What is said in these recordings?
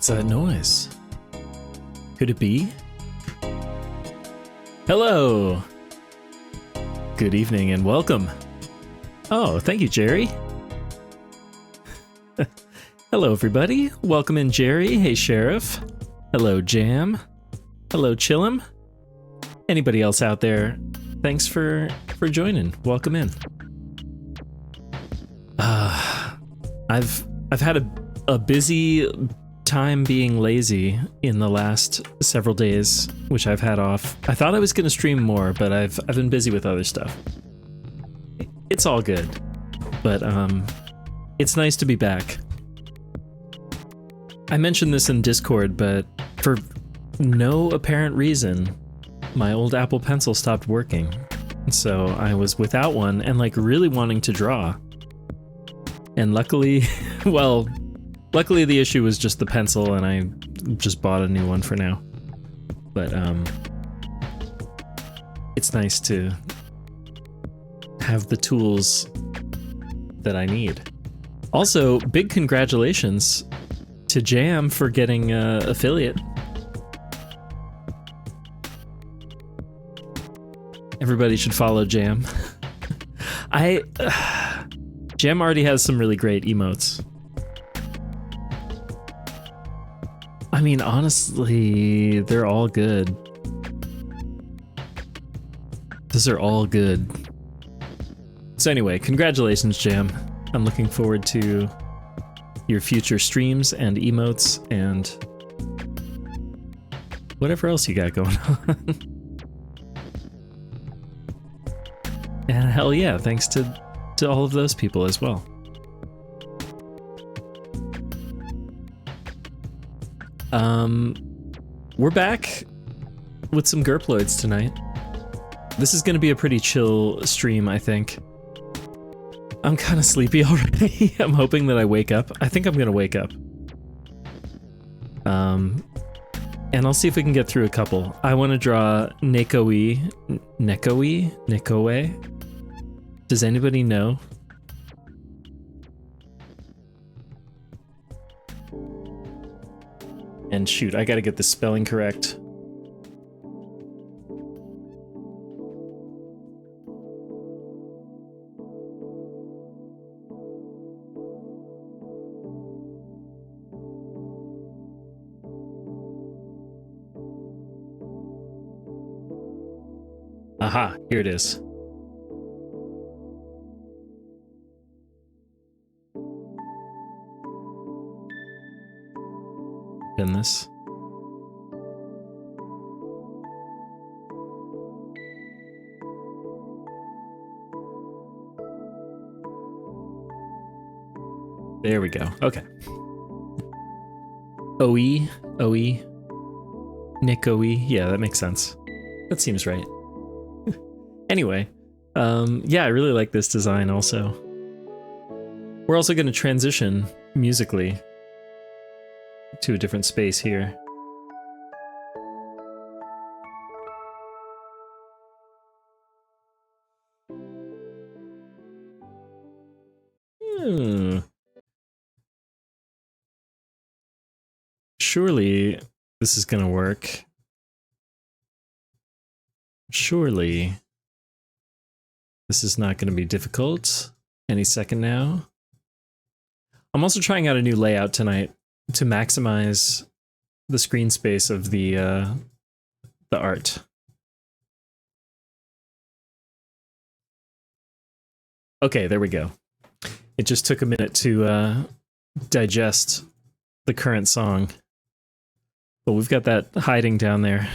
What's that noise? Could it be? Hello! Good evening and welcome. Oh, thank you, Jerry. Hello, everybody. Welcome in, Jerry. Hey, Sheriff. Hello, Jam. Hello, Chillum. Anybody else out there, thanks for joining. Welcome in. I've had a busy time being lazy in the last several days, which I've had off. I thought I was going to stream more, but I've been busy with other stuff. It's all good, but it's nice to be back. I mentioned this in Discord, but for no apparent reason, my old Apple Pencil stopped working. So I was without one and like really wanting to draw. And luckily, well, luckily the issue was just the pencil and I just bought a new one for now. But it's nice to have the tools that I need. Also, big congratulations to Jam for getting affiliate. Everybody should follow Jam. Jam already has some really great emotes. I mean, honestly, they're all good. Those are all good. So anyway, congratulations, Jam. I'm looking forward to your future streams and emotes and whatever else you got going on. And hell yeah, thanks to all of those people as well. We're back with some gurploids tonight. This is gonna be a pretty chill stream, I think. I'm kind of sleepy already. I'm hoping that I wake up. I think I'm gonna wake up. And I'll see if we can get through a couple. I want to draw Nekkowe. Does anybody know? And shoot, I gotta get the spelling correct. Aha, here it is. In this. There we go. Okay. Oe, Nekkowe. Yeah, that makes sense. That seems right. Anyway, yeah, I really like this design also. We're also going to transition musically to a different space here. Surely this is gonna work. Surely this is not gonna be difficult any second now. I'm also trying out a new layout tonight to maximize the screen space of the art. Okay, there we go. It just took a minute to digest the current song, but we've got that hiding down there.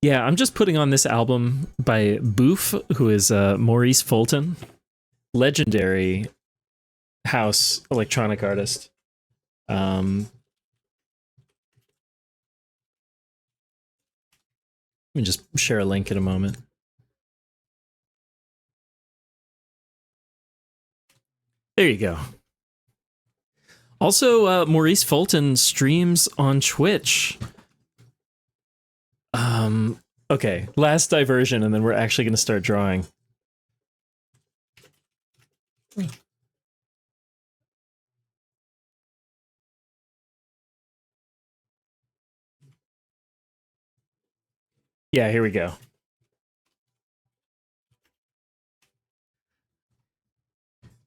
Yeah, I'm just putting on this album by Boof, who is Maurice Fulton, legendary house electronic artist. Let me just share a link in a moment. There you go. Also, Maurice Fulton streams on Twitch. Okay, last diversion, and then we're actually going to start drawing. Yeah, here we go.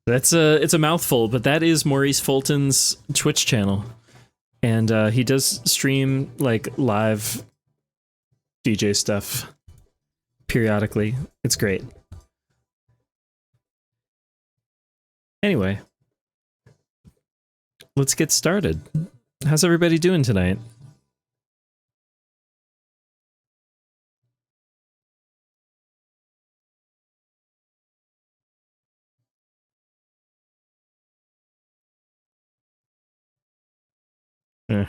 It's a mouthful, but that is Maurice Fulton's Twitch channel, and he does stream like live DJ stuff periodically. It's great. Anyway, let's get started. How's everybody doing tonight? Eh.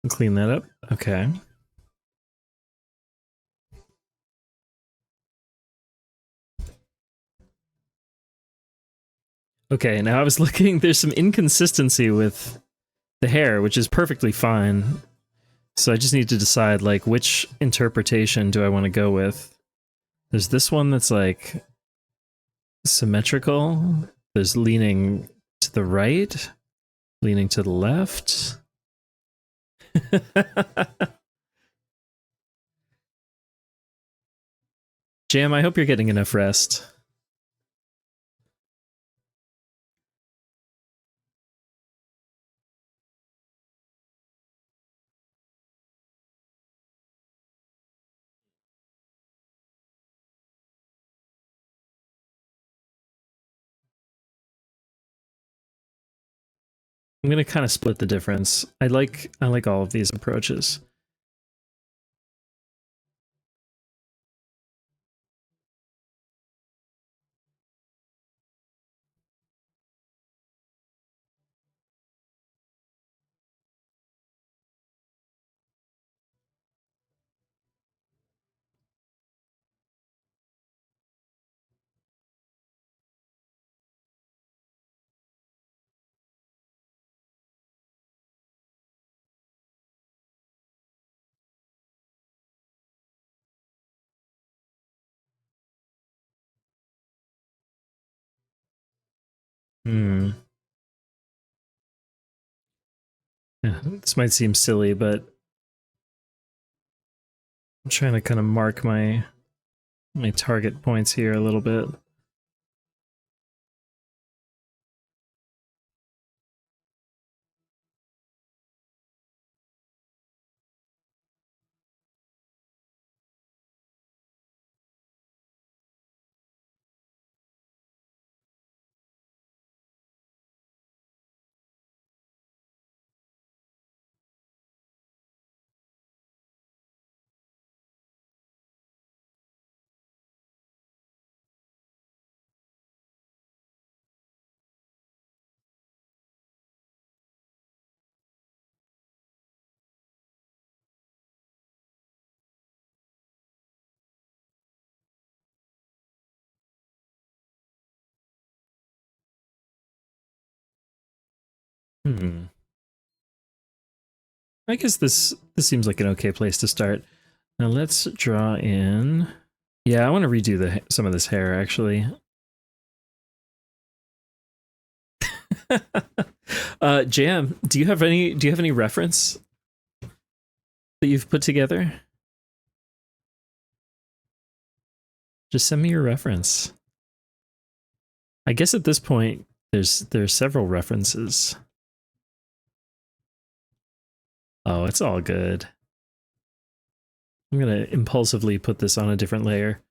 Clean that up. Okay. Okay, now I was looking, there's some inconsistency with the hair, which is perfectly fine. So I just need to decide, like, which interpretation do I want to go with? There's this one that's, like, symmetrical. There's leaning to the right, leaning to the left. Jam, I hope you're getting enough rest. I'm gonna kind of split the difference. I like all of these approaches. Hmm. Yeah, this might seem silly, but I'm trying to kind of mark my target points here a little bit. Hmm. I guess this seems like an okay place to start. Now let's draw in. Yeah, I want to redo some of this hair actually. Jam, do you have any reference that you've put together? Just send me your reference. I guess at this point there's several references. Oh, it's all good. I'm gonna impulsively put this on a different layer.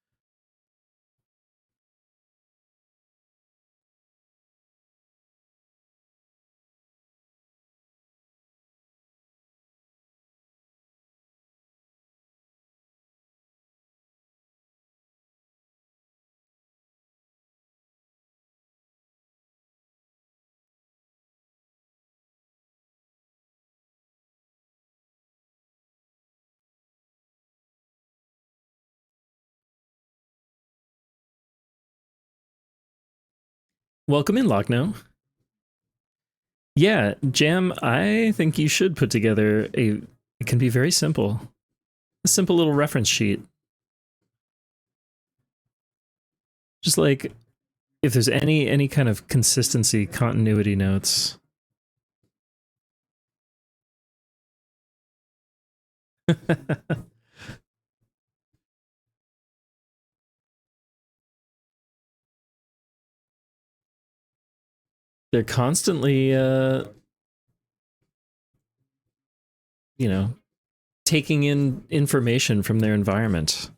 Welcome in, Lochno. Yeah, Jam, I think you should put together it can be very simple. A simple little reference sheet. Just like if there's any kind of consistency, continuity notes. They're constantly, you know, taking in information from their environment.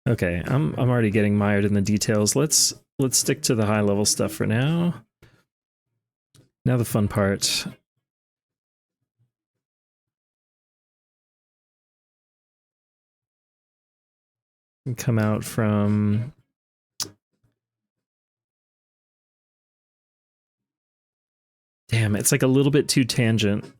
Okay, I'm already getting mired in the details. Let's stick to the high level stuff for now. Now the fun part. Come out from damn, it's like a little bit too tangent.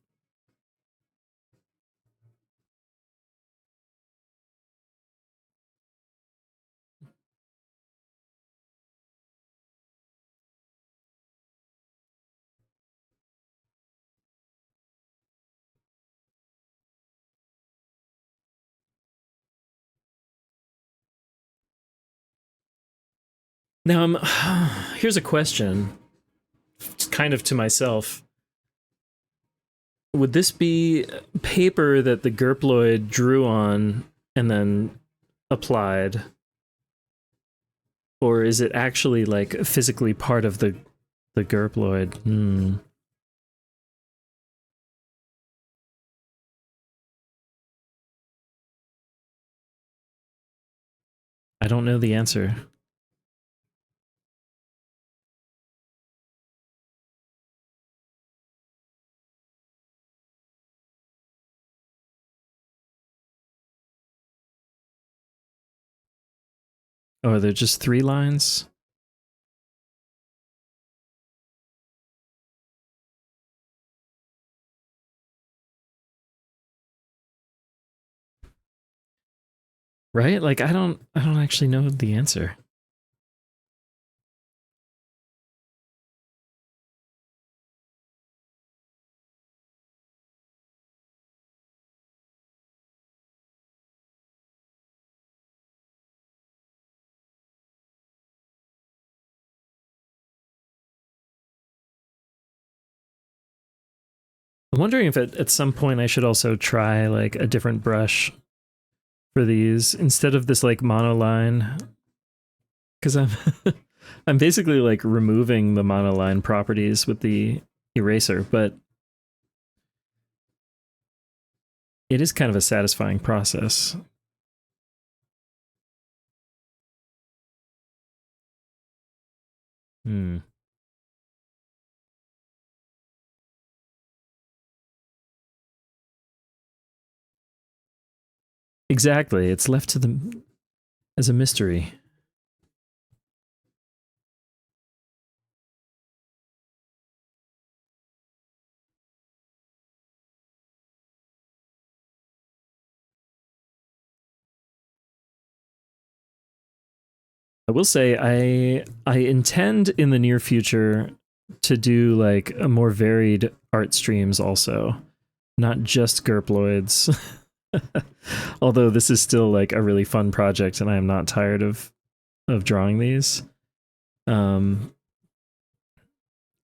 Now here's a question, kind of to myself. Would this be paper that the gurploid drew on and then applied? Or is it actually like physically part of the gurploid? I don't know the answer. Oh, are there just 3 lines? Right? Like I don't actually know the answer. I'm wondering if at some point I should also try like a different brush for these instead of this like monoline, because I'm I'm basically like removing the monoline properties with the eraser, but it is kind of a satisfying process. Hmm. Exactly. It's left to the as a mystery. I will say I intend in the near future to do like a more varied art streams also, not just gurploids. Although this is still like a really fun project and I am not tired of drawing these. Um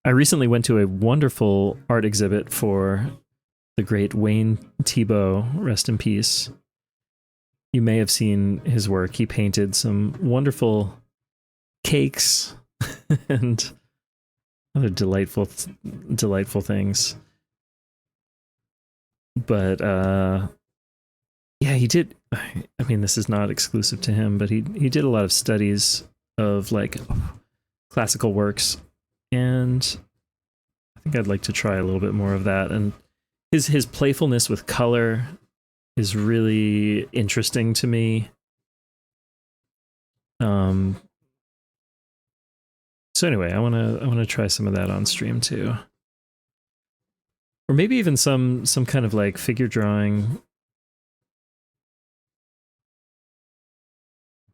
I recently went to a wonderful art exhibit for the great Wayne Thiebaud, rest in peace. You may have seen his work. He painted some wonderful cakes and other delightful things. But yeah, he did. I mean, this is not exclusive to him, but he did a lot of studies of like classical works, and I think I'd like to try a little bit more of that. And his playfulness with color is really interesting to me. So anyway, I wanna try some of that on stream too, or maybe even some kind of like figure drawing.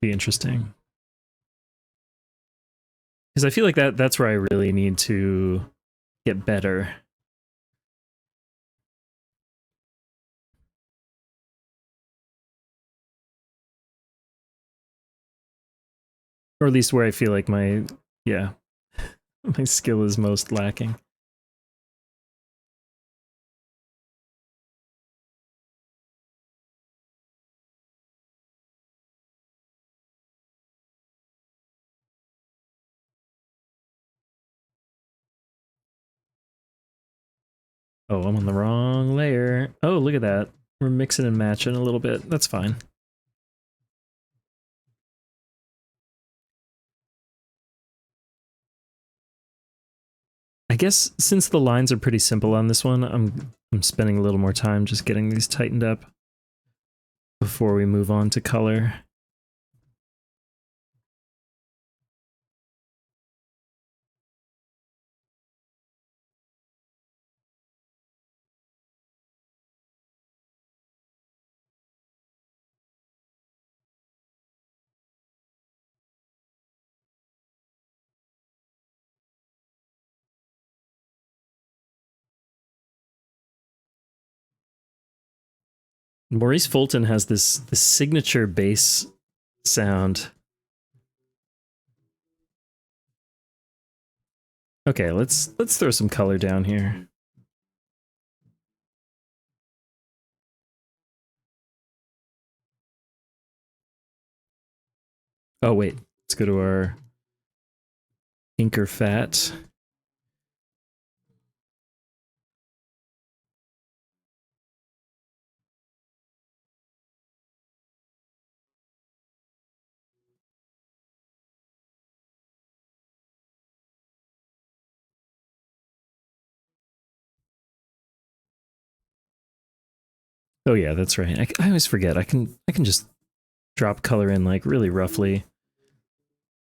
Be interesting because I feel like that's where I really need to get better. Or at least where I feel like my skill is most lacking. Oh, I'm on the wrong layer. Oh, look at that. We're mixing and matching a little bit. That's fine. I guess since the lines are pretty simple on this one, I'm spending a little more time just getting these tightened up before we move on to color. Maurice Fulton has this signature bass sound. Okay, let's throw some color down here. Oh wait, let's go to our inker fat. Oh yeah, that's right. I always forget. I can just drop color in like really roughly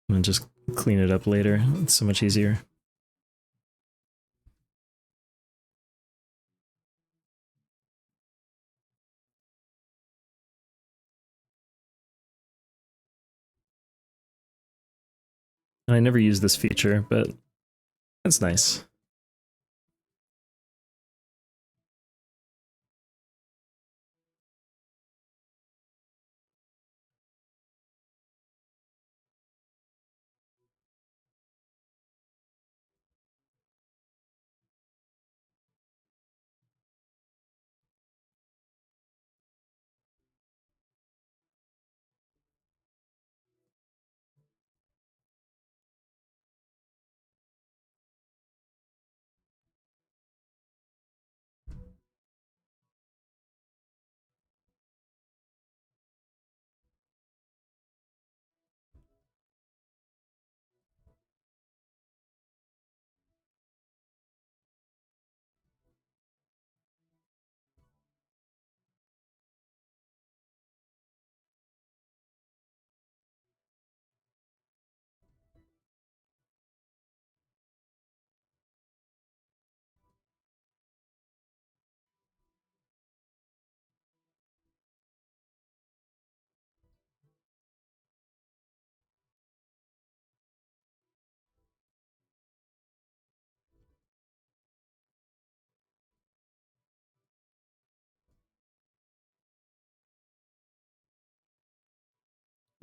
and just clean it up later. It's so much easier. And I never use this feature, but that's nice.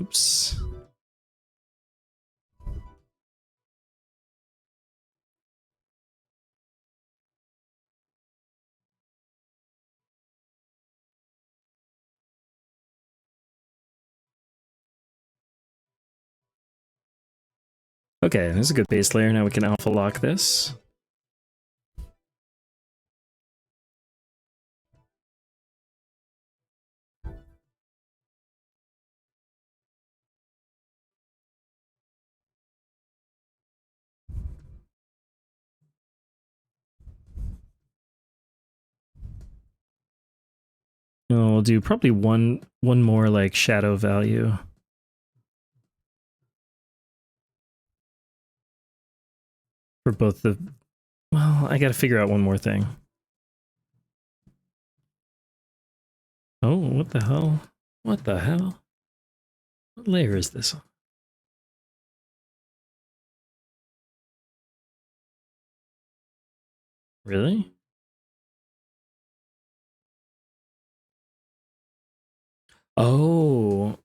Oops. Okay, this is a good base layer. Now we can alpha lock this. And we'll do probably one more like shadow value. For both the... Well, I gotta figure out one more thing. Oh, what the hell? What the hell? What layer is this on? Really? Oh.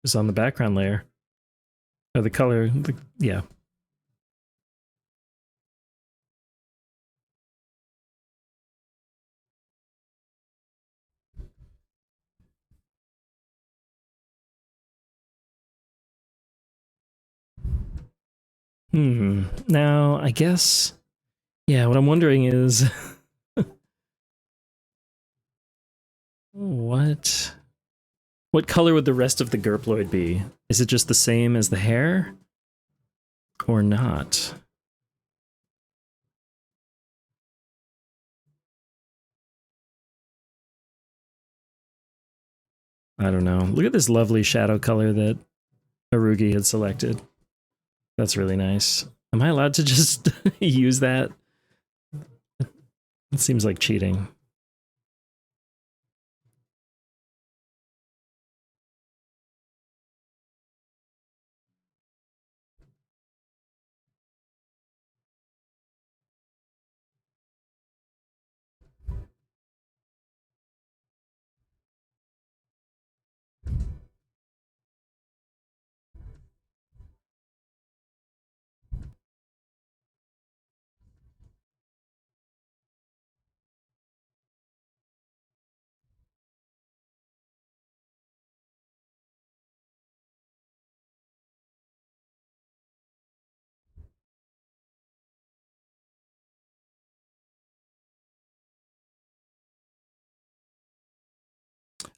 It's on the background layer. Oh, the color, yeah. Now, I guess, yeah, what I'm wondering is what color would the rest of the gurploid be? Is it just the same as the hair or not? I don't know. Look at this lovely shadow color that Harugi had selected. That's really nice. Am I allowed to just use that? It seems like cheating.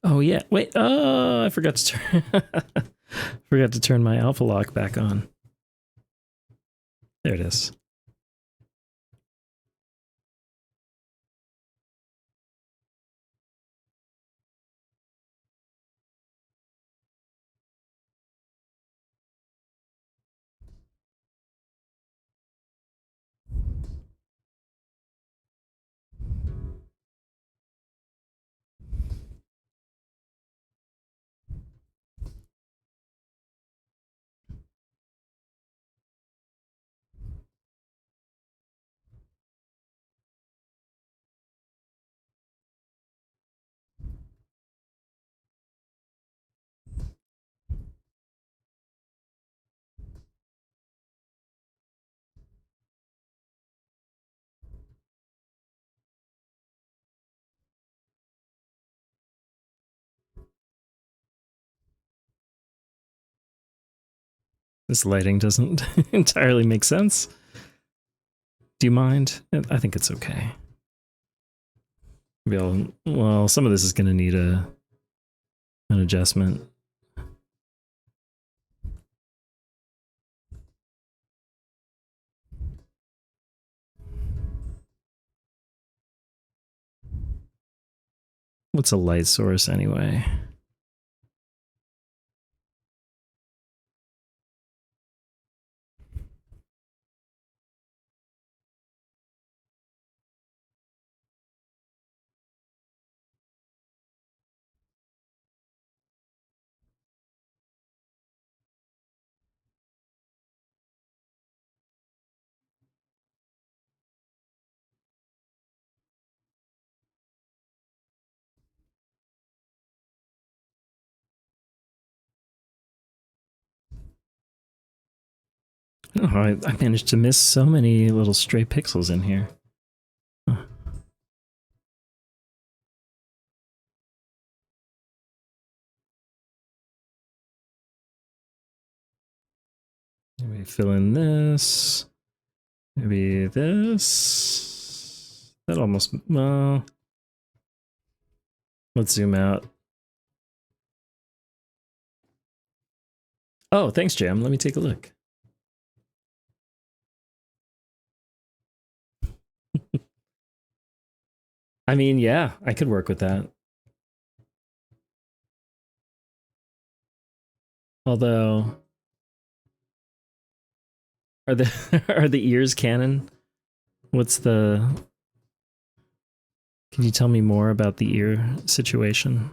Oh yeah, wait. Oh, I forgot to turn forgot to turn my alpha lock back on. There it is. This lighting doesn't entirely make sense. Do you mind? I think it's okay. Well, some of this is going to need an adjustment. What's a light source anyway? Oh, I managed to miss so many little stray pixels in here. Huh. Maybe fill in this. Maybe this. That almost, well, let's zoom out. Oh, thanks, Jam. Let me take a look. I mean, yeah, I could work with that. Although, are the are the ears canon? What's the? Can you tell me more about the ear situation?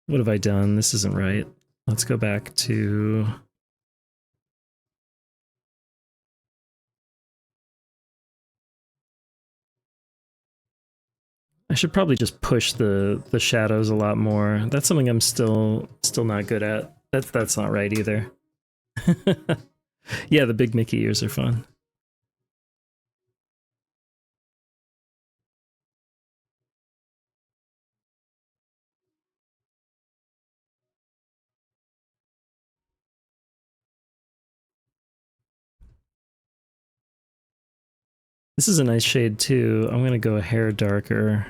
What have I done? This isn't right. Let's go back to. I should probably just push the shadows a lot more. That's something I'm still not good at. That's not right either. Yeah, the big Mickey ears are fun. This is a nice shade too. I'm gonna go a hair darker.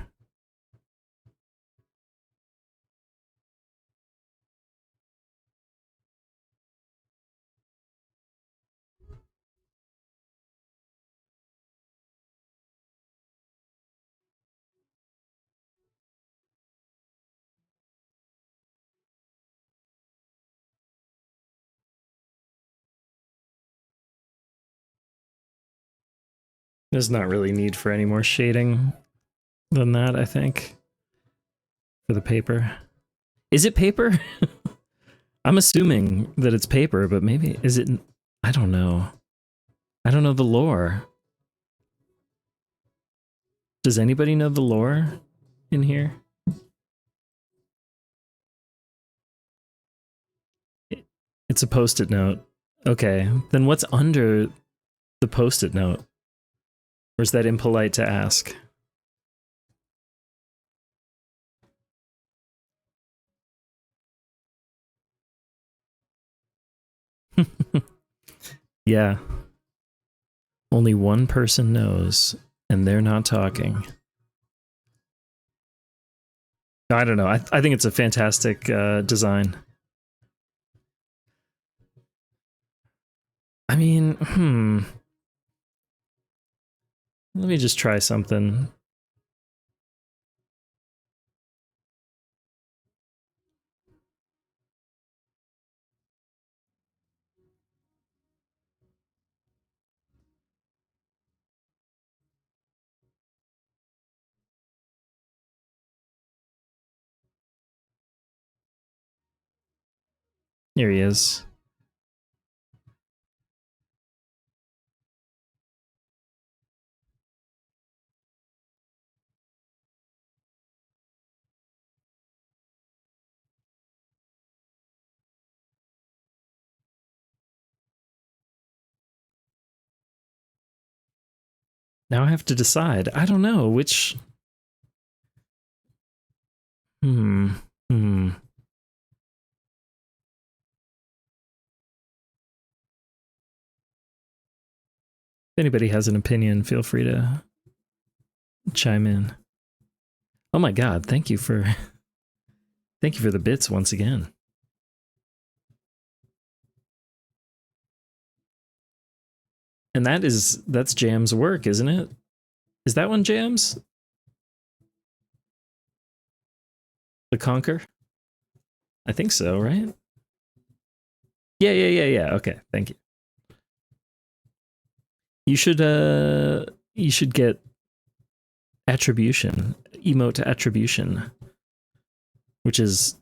There's not really need for any more shading than that, I think, for the paper. Is it paper? I'm assuming that it's paper, but maybe, is it? I don't know. I don't know the lore. Does anybody know the lore in here? It's a post-it note. Okay, then what's under the post-it note? Or is that impolite to ask? Yeah. Only one person knows, and they're not talking. I don't know. I think it's a fantastic design. I mean, let me just try something. Here he is. Now I have to decide. I don't know which. If anybody has an opinion, feel free to chime in. Oh my god, thank you for the bits once again. And that's Jam's work, isn't it? Is that one Jam's? The Conquer? I think so, right? Yeah. Okay, thank you. You should get attribution, emote attribution, which is,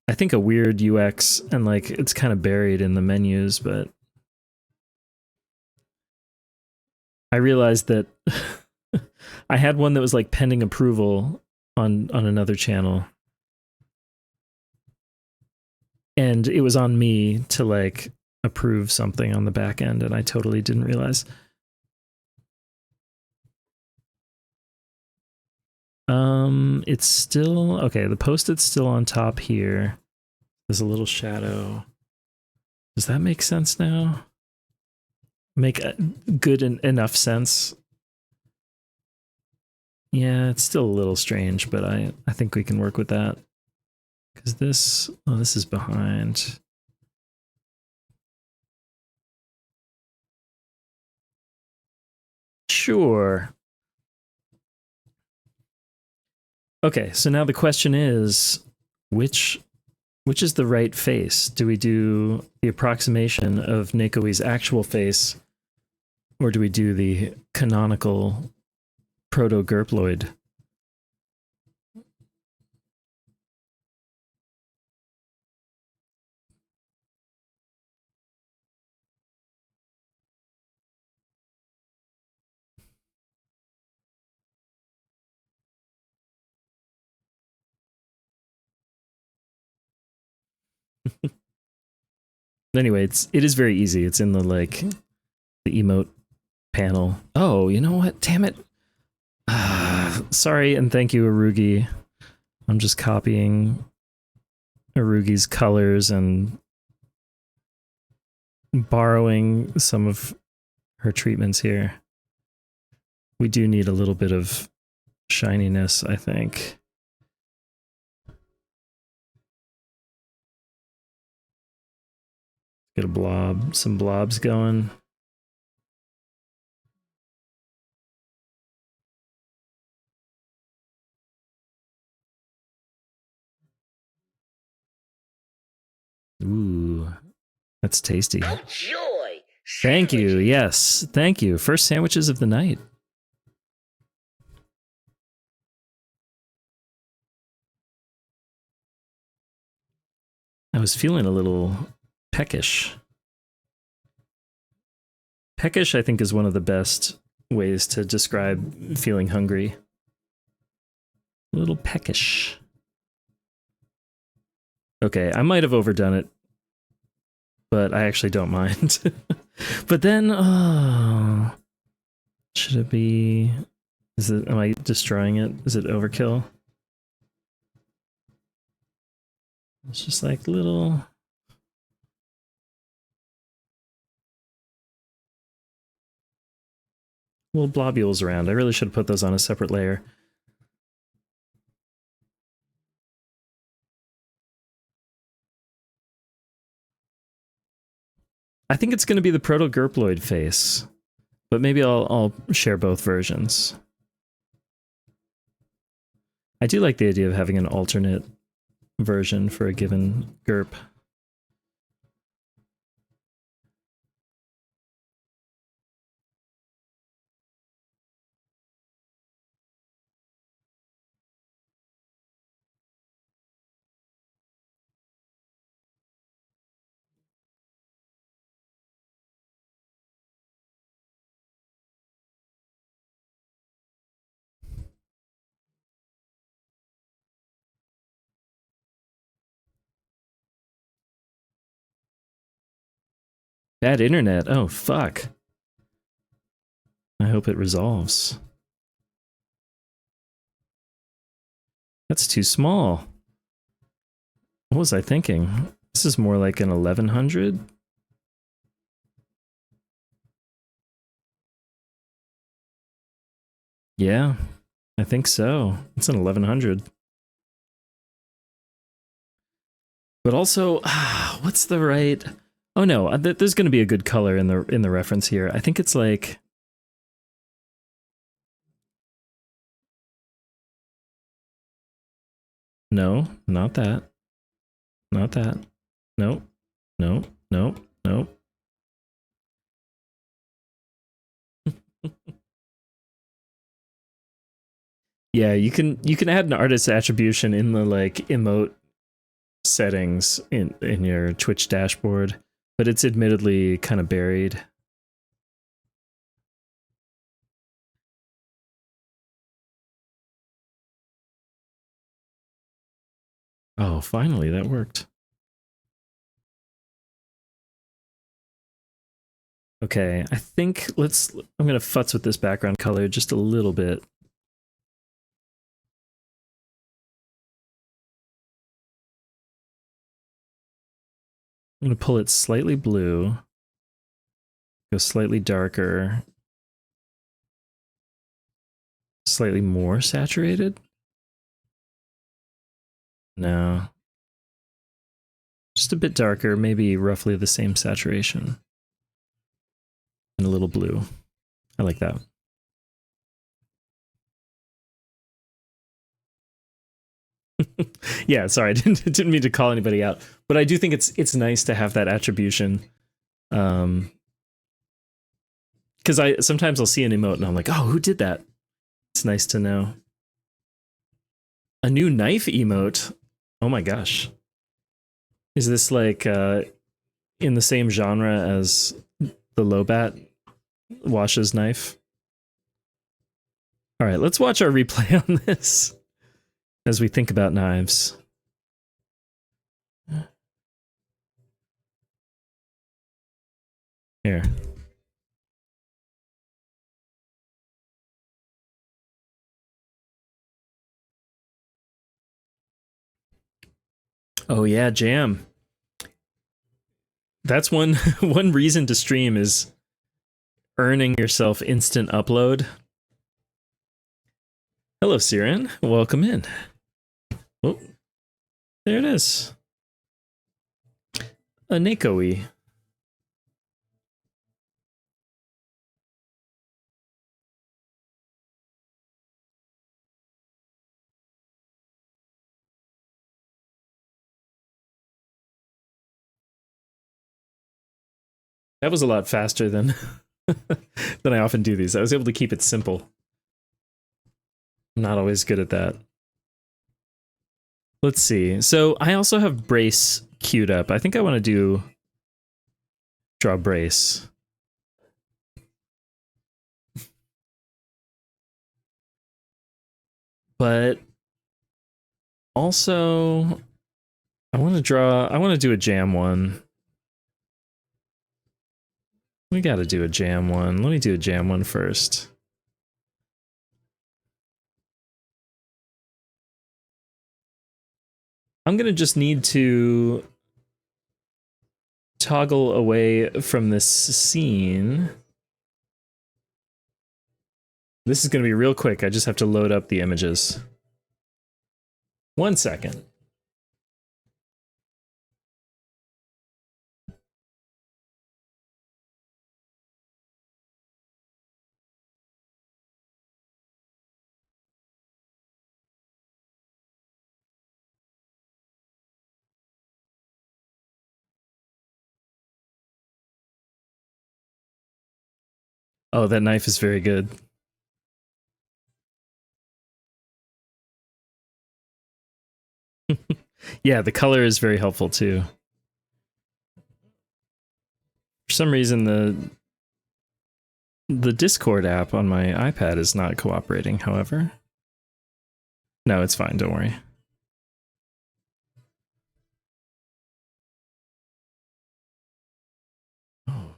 I think, a weird UX, and like it's kind of buried in the menus, but I realized that I had one that was like pending approval on another channel, and it was on me to like approve something on the back end, and I totally didn't realize. It's still okay. The post-it's still on top here. There's a little shadow. Does that make sense now? Make a good enough sense? Yeah, it's still a little strange, but I think we can work with that. Because this is behind. Sure. Okay, so now the question is, which is the right face? Do we do the approximation of Nekkowe's actual face, or do we do the canonical proto-gurploid? Anyway, it is very easy. It's in the like the emote panel. Oh, you know what? Damn it. Sorry, and thank you, Arugi. I'm just copying Arugi's colors and borrowing some of her treatments here. We do need a little bit of shininess, I think. Get a blob, some blobs going. Ooh, that's tasty. Enjoy. Thank you. Yes, thank you. First sandwiches of the night. I was feeling a little peckish. Peckish, I think, is one of the best ways to describe feeling hungry. A little peckish. Okay, I might have overdone it, but I actually don't mind. But then, oh, should it be? Is it? Am I destroying it? Is it overkill? It's just like little blobules around. I really should have put those on a separate layer. I think it's going to be the proto-gurploid face, but maybe I'll share both versions. I do like the idea of having an alternate version for a given gurp. Bad internet. Oh, fuck. I hope it resolves. That's too small. What was I thinking? This is more like an 1100? Yeah, I think so. It's an 1100. But also, what's the right... Oh no, there's going to be a good color in the reference here. I think it's like... No, not that. Not that. No, no, no, no. Yeah, you can add an artist attribution in the like emote settings in your Twitch dashboard, but it's admittedly kind of buried. Oh, finally that worked. Okay, I think I'm gonna futz with this background color just a little bit. I'm gonna pull it slightly blue, go slightly darker, slightly more saturated. No, just a bit darker, maybe roughly the same saturation. And a little blue. I like that. Yeah, sorry, I didn't mean to call anybody out, but I do think it's nice to have that attribution. Because sometimes I'll see an emote and I'm like, oh, who did that? It's nice to know. A new knife emote. Oh my gosh. Is this like in the same genre as the Lobat Wash's knife? All right, let's watch our replay on this as we think about knives. Here. Oh yeah, Jam. That's one reason to stream is earning yourself instant upload. Hello, Siren. Welcome in. Oh, there it is. A Nekkowe. That was a lot faster than than I often do these. I was able to keep it simple. I'm not always good at that. Let's see. So I also have brace queued up. I think I want to do draw brace. But also I want to do a jam one. We got to do a jam one. Let me do a jam one first. I'm going to just need to toggle away from this scene. This is going to be real quick. I just have to load up the images. 1 second. Oh, that knife is very good. Yeah, the color is very helpful too. For some reason, the Discord app on my iPad is not cooperating, however. No, it's fine, don't worry. Oh.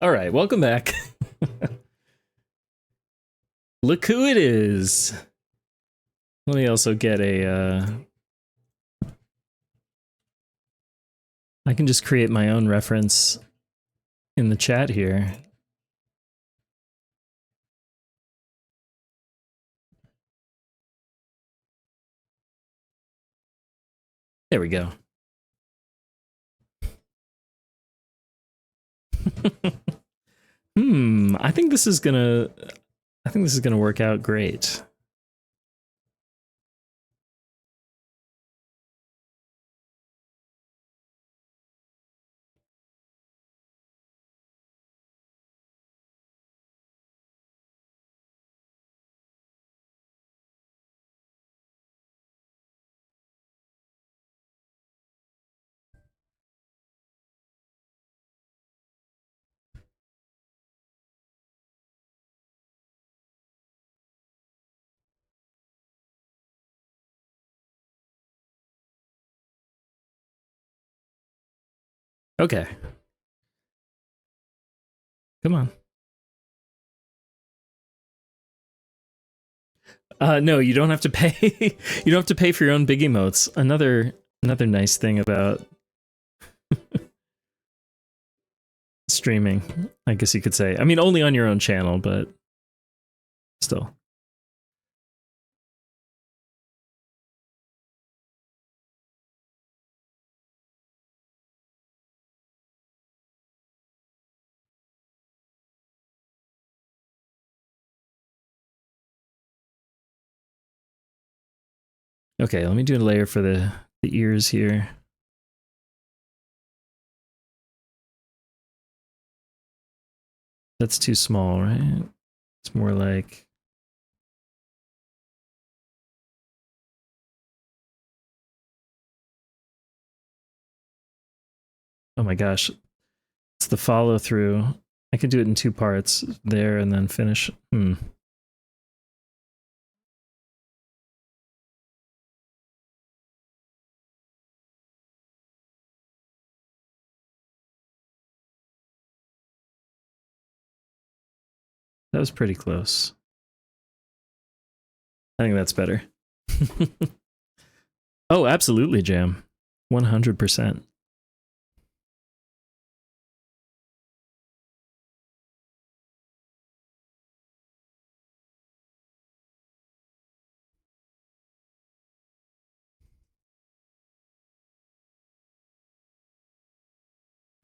All right, welcome back. Look who it is. Let me also get a... I can just create my own reference in the chat here. There we go. I think this is gonna work out great. Okay. Come on. No, you don't have to pay. You don't have to pay for your own big emotes. Another nice thing about streaming, I guess you could say. I mean, only on your own channel, but still. Okay, let me do a layer for the ears here. That's too small, right? It's more like... Oh my gosh. It's the follow through. I could do it in 2 parts there and then finish. That was pretty close. I think that's better. Oh, absolutely, Jam. 100%.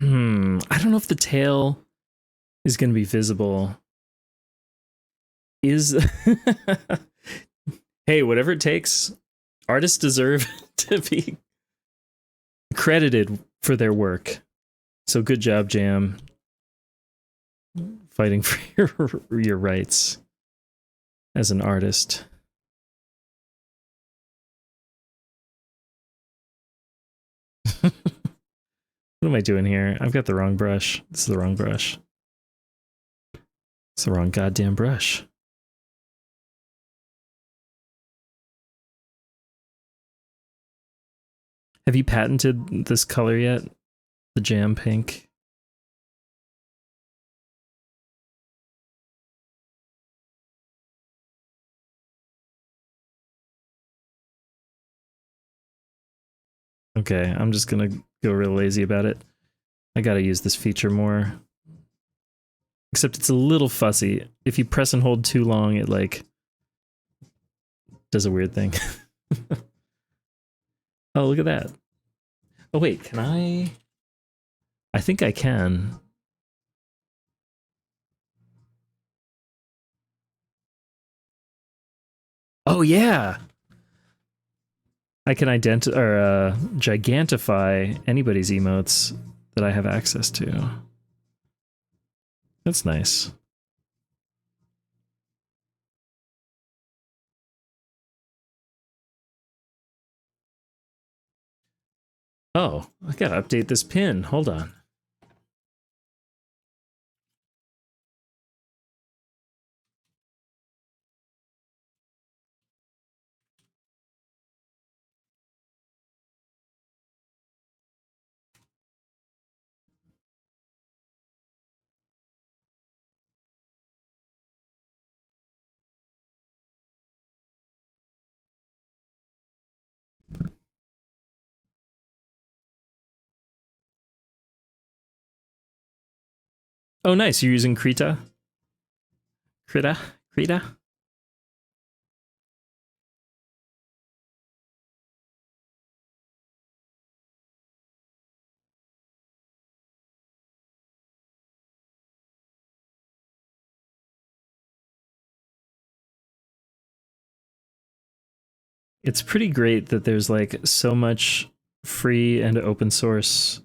I don't know if the tail is going to be visible. Hey, whatever it takes, artists deserve to be credited for their work. So good job, Jam. Fighting for your rights as an artist. What am I doing here? I've got the wrong brush. This is the wrong brush. It's the wrong goddamn brush. Have you patented this color yet? The jam pink? Okay, I'm just gonna go real lazy about it. I gotta use this feature more. Except it's a little fussy. If you press and hold too long, it like does a weird thing. Oh, look at that. Oh wait, can I? I think I can. Oh yeah! I can gigantify anybody's emotes that I have access to. That's nice. Oh, I gotta update this pin. Hold on. Oh, nice. You're using Krita? Krita? It's pretty great that there's like so much free and open source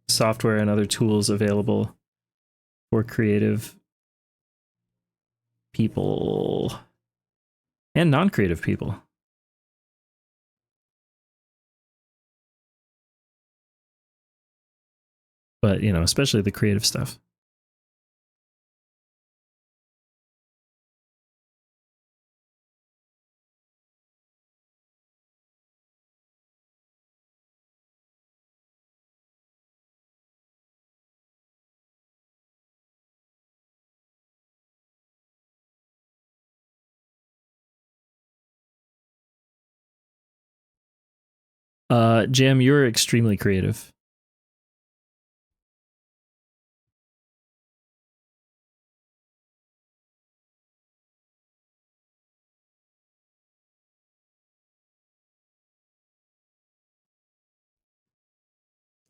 software and other tools available for creative people and non-creative people. But, you know, especially the creative stuff. Jam, you're extremely creative.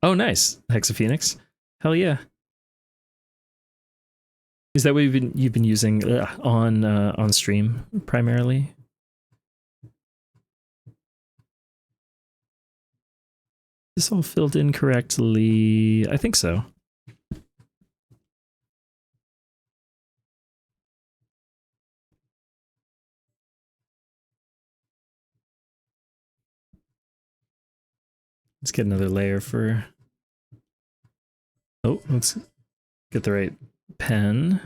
Oh, nice. Hexaphoenix. Hell yeah. Is that what you've been using on stream primarily? this all filled in correctly? I think so. Let's get another layer for... Oh, let's get the right pen.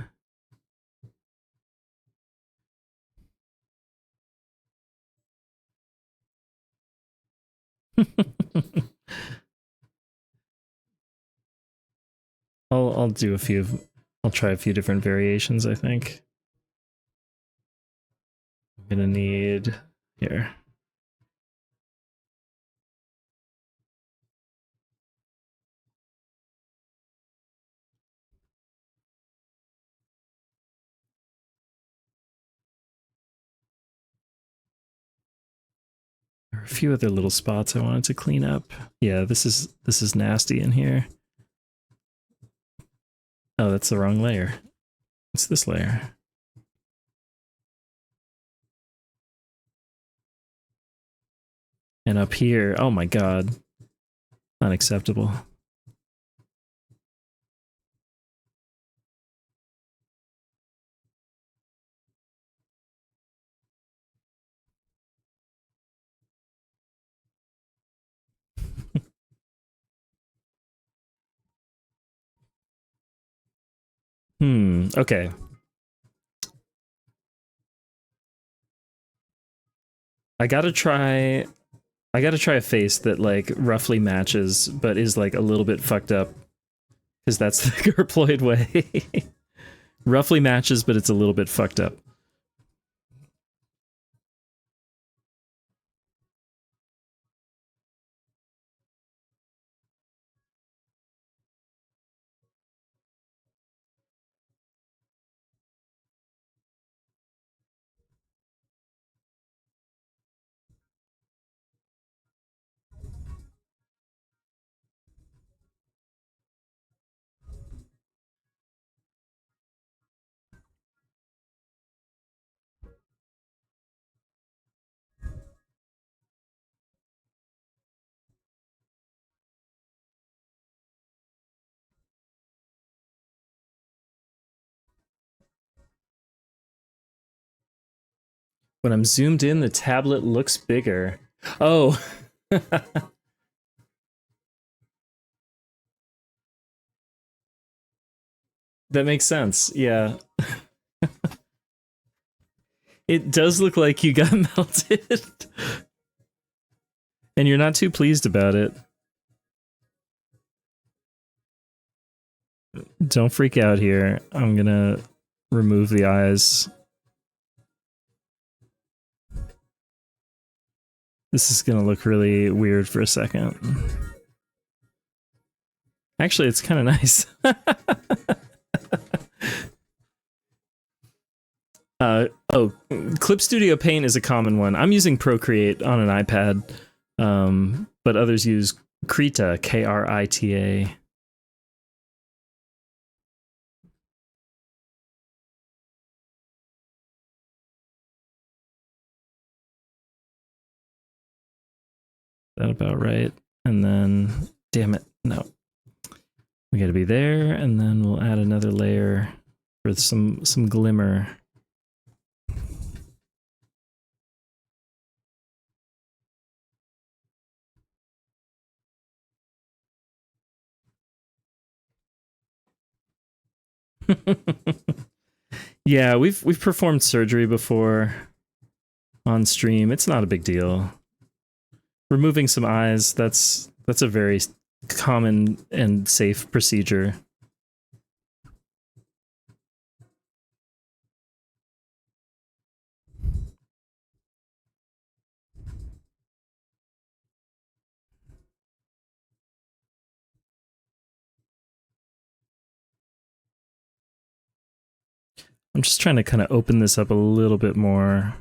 I'll do a few. I'll try a few different variations, I think. I'm gonna need here. There are a few other little spots I wanted to clean up. Yeah, this is nasty in here. Oh, that's the wrong layer. It's this layer. And up here, oh my god. Unacceptable. Okay. I gotta try a face that like roughly matches, but is like a little bit fucked up. Because that's the gurploid way. Roughly matches, but it's a little bit fucked up. When I'm zoomed in, the tablet looks bigger. Oh. That makes sense. Yeah. It does look like you got melted. And you're not too pleased about it. Don't freak out here. I'm gonna remove the eyes. This is gonna look really weird for a second. Actually, it's kind of nice. Oh, Clip Studio Paint is a common one. I'm using Procreate on an iPad, but others use Krita, Krita. That about right. And then, damn it, no. We gotta be there, and then we'll add another layer for some glimmer. Yeah, we've performed surgery before on stream. It's not a big deal. Removing some eyes, that's a very common and safe procedure. I'm just trying to kind of open this up a little bit more.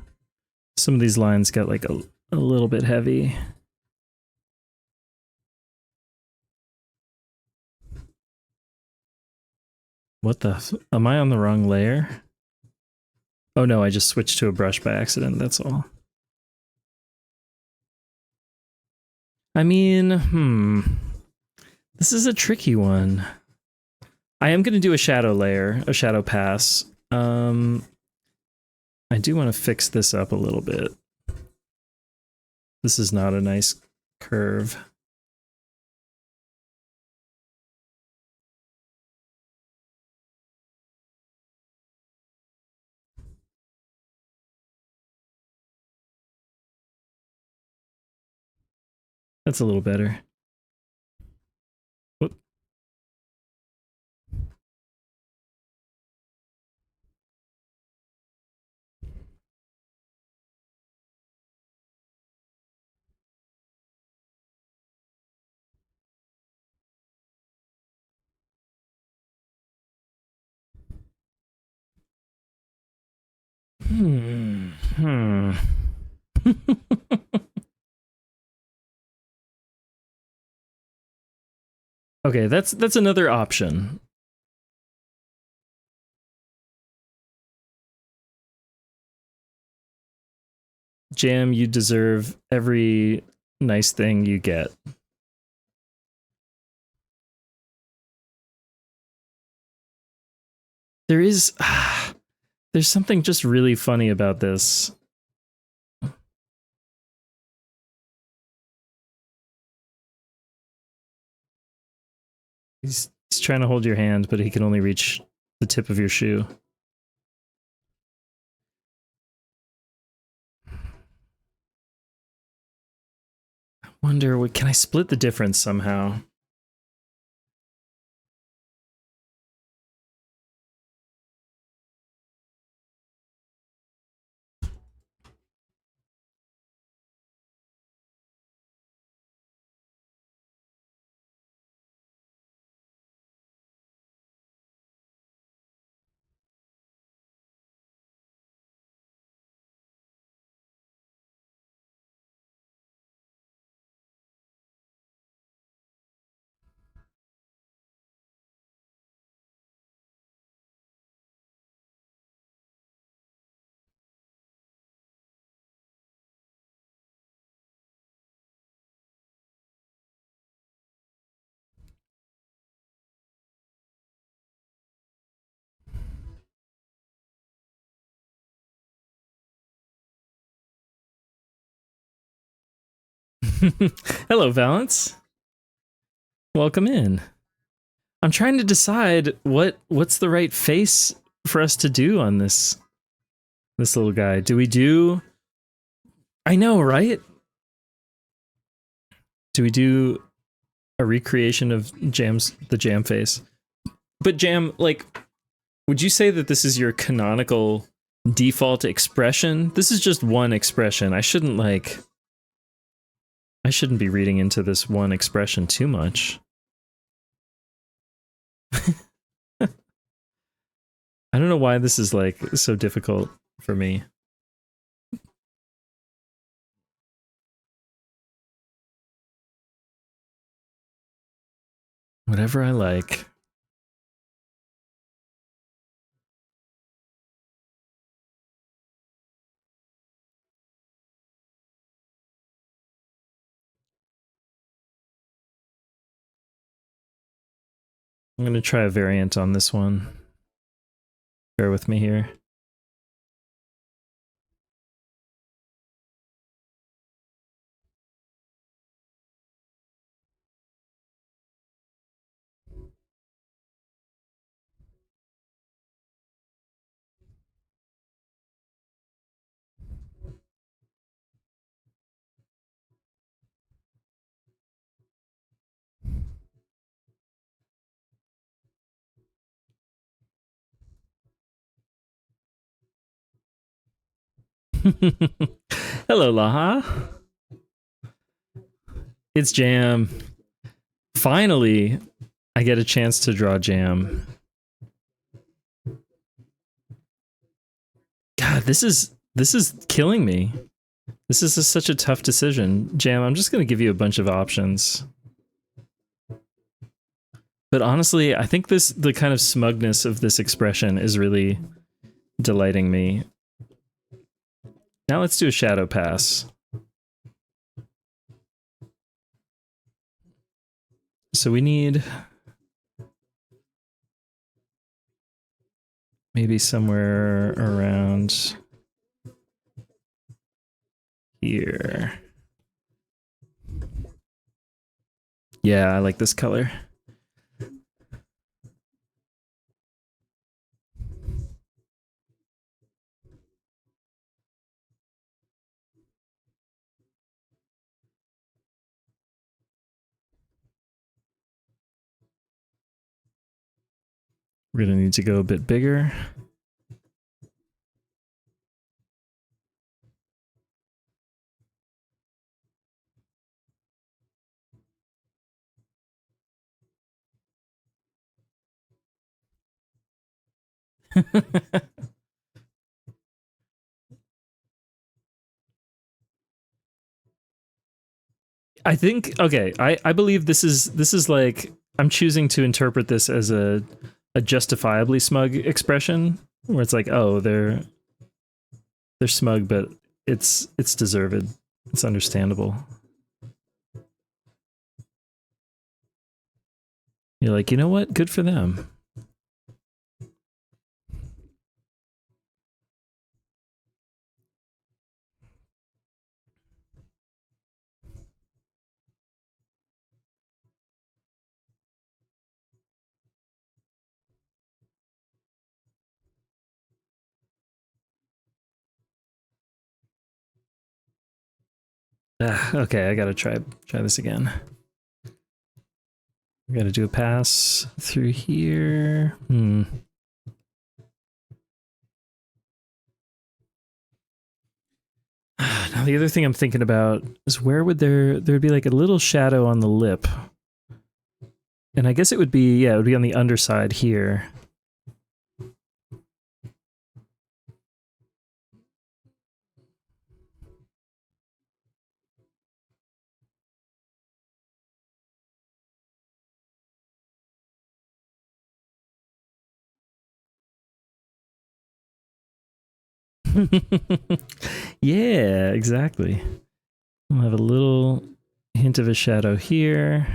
Some of these lines got like a little bit heavy. What the? Am I on the wrong layer? Oh no, I just switched to a brush by accident, that's all. I mean, this is a tricky one. I am going to do a shadow layer, a shadow pass. I do want to fix this up a little bit. This is not a nice curve. That's a little better. Whoop. Okay, that's another option. Jam, you deserve every nice thing you get. There is there's something just really funny about this. He's trying to hold your hand, but he can only reach the tip of your shoe. I wonder, can I split the difference somehow? Hello, Valence. Welcome in. I'm trying to decide what's the right face for us to do on this little guy. Do we do... I know, right? Do we do a recreation of the Jam face? But Jam, like, would you say that this is your canonical default expression? This is just one expression. I shouldn't be reading into this one expression too much. I don't know why this is like so difficult for me. Whatever I like. I'm going to try a variant on this one. Bear with me here. Hello, Laha. It's Jam. Finally, I get a chance to draw Jam. God, this is killing me. This is such a tough decision. Jam, I'm just going to give you a bunch of options. But honestly, I think the kind of smugness of this expression is really delighting me. Now let's do a shadow pass. So we need maybe somewhere around here. Yeah, I like this color. We're gonna need to go a bit bigger. I think okay, I believe this is like I'm choosing to interpret this as a justifiably smug expression where it's like, oh, they're smug, but it's deserved. It's understandable. You're like, you know what? Good for them. Okay, I gotta try this again. We gotta do a pass through here. Now the other thing I'm thinking about is where would there'd be like a little shadow on the lip. And I guess it would be, yeah, it would be on the underside here. Yeah, exactly. We'll have a little hint of a shadow here.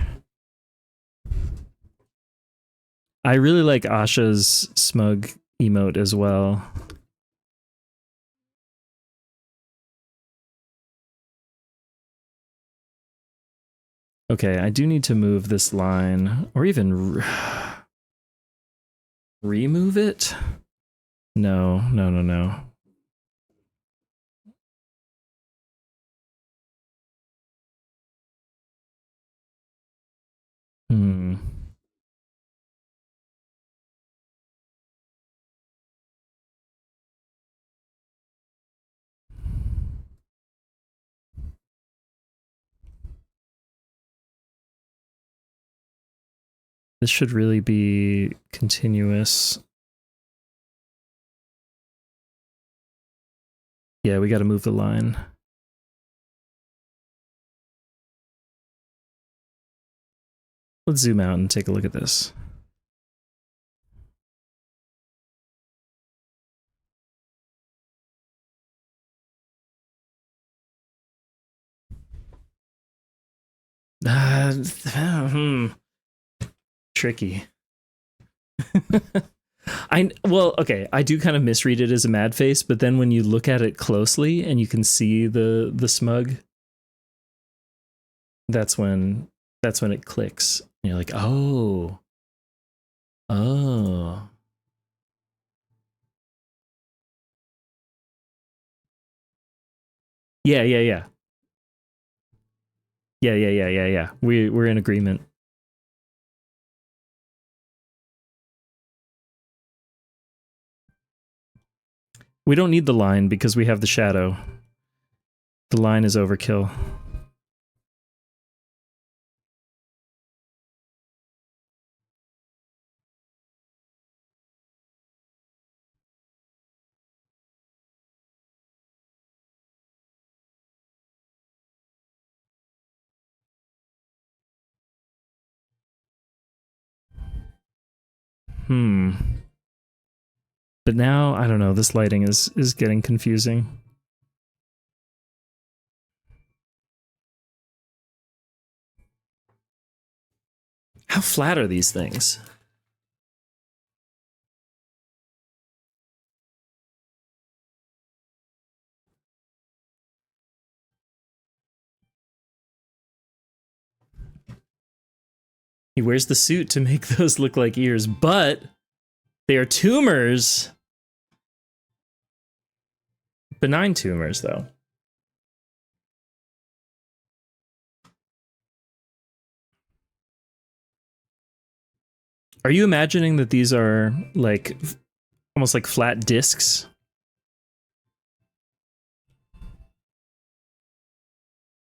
I really like Asha's smug emote as well. Okay, I do need to move this line, or even remove it? No. This should really be continuous. Yeah, we got to move the line. Let's zoom out and take a look at this. Tricky. Okay, I do kind of misread it as a mad face, but then when you look at it closely and you can see the smug, that's when it clicks. And you're like, oh. Yeah. Yeah. We're in agreement. We don't need the line because we have the shadow. The line is overkill. But now, I don't know, this lighting is getting confusing. How flat are these things? He wears the suit to make those look like ears, but they are tumors. Benign tumors, though. Are you imagining that these are like almost like flat discs?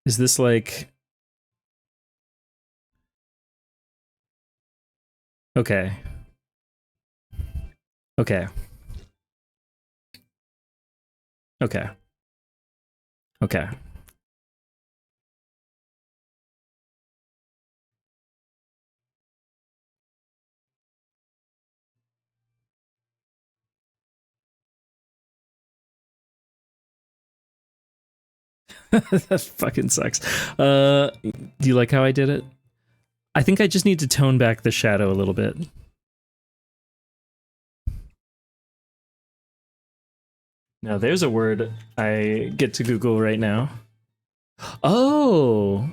Is this like... Okay. Okay. Okay. Okay. That fucking sucks. Do you like how I did it? I think I just need to tone back the shadow a little bit. Now there's a word I get to Google right now. Oh,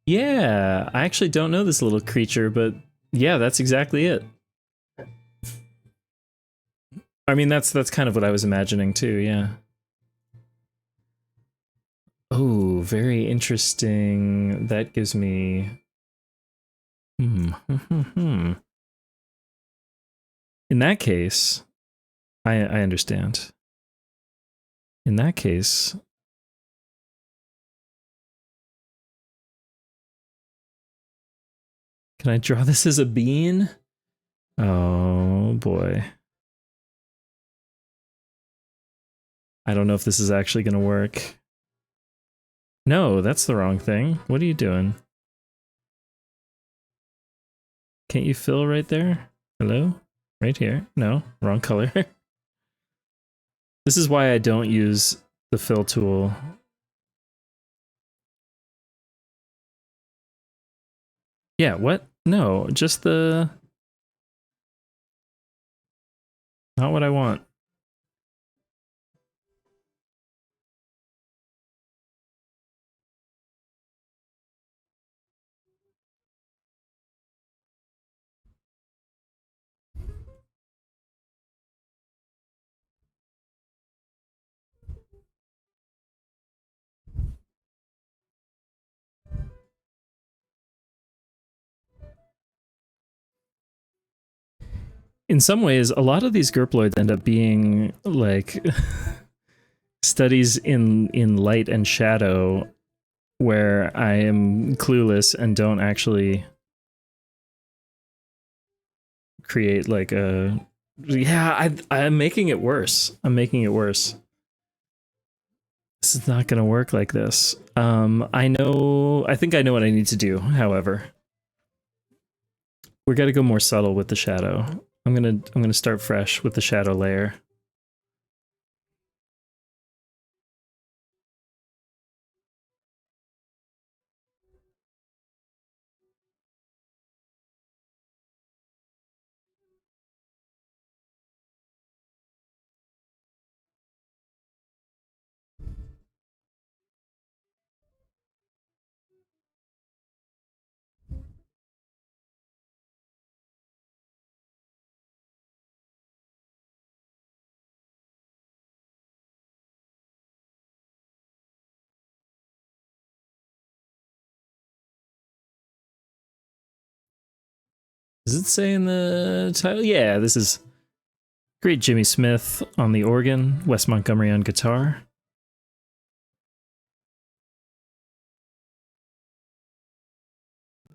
yeah. I actually don't know this little creature, but yeah, that's exactly it. I mean, that's kind of what I was imagining too, yeah. Oh, very interesting. That gives me... In that case, I understand. In that case... Can I draw this as a bean? Oh, boy. I don't know if this is actually going to work. No, that's the wrong thing. What are you doing? Can't you fill right there? Hello? Right here? No, wrong color. This is why I don't use the fill tool. Yeah, what? No, just the... Not what I want. In some ways, a lot of these gurploids end up being like studies in light and shadow where I am clueless and don't actually create like a... Yeah, I'm making it worse. I'm making it worse. This is not going to work like this. I think I know what I need to do, however. We got to go more subtle with the shadow. I'm gonna start fresh with the shadow layer. Does it say in the title? Yeah, this is great Jimmy Smith on the organ, Wes Montgomery on guitar.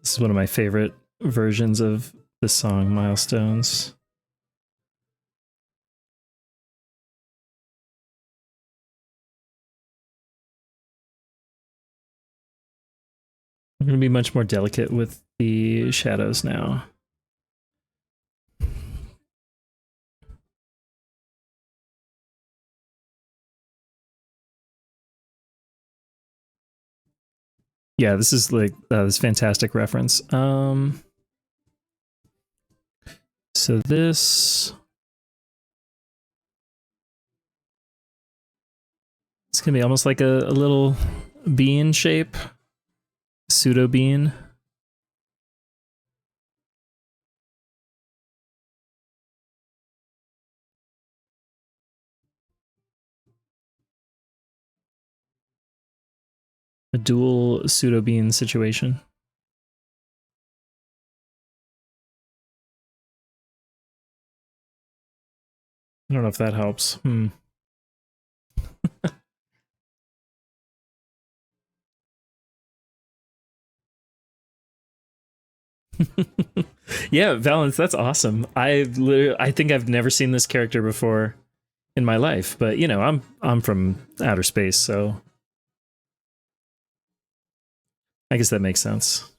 This is one of my favorite versions of the song Milestones. I'm going to be much more delicate with the shadows now. Yeah, this is like this fantastic reference. So this... It's gonna be almost like a little bean shape. Pseudo bean. A dual pseudo bean situation. I don't know if that helps. Yeah, Valence, that's awesome. I think I've never seen this character before in my life, but you know, I'm from outer space, so I guess that makes sense.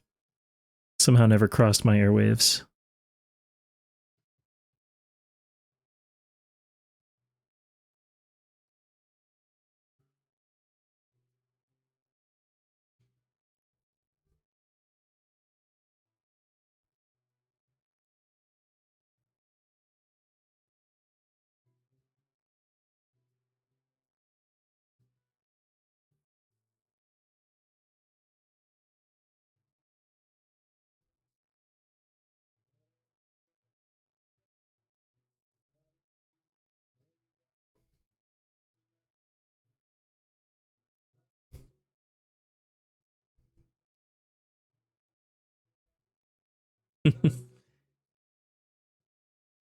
Somehow never crossed my airwaves.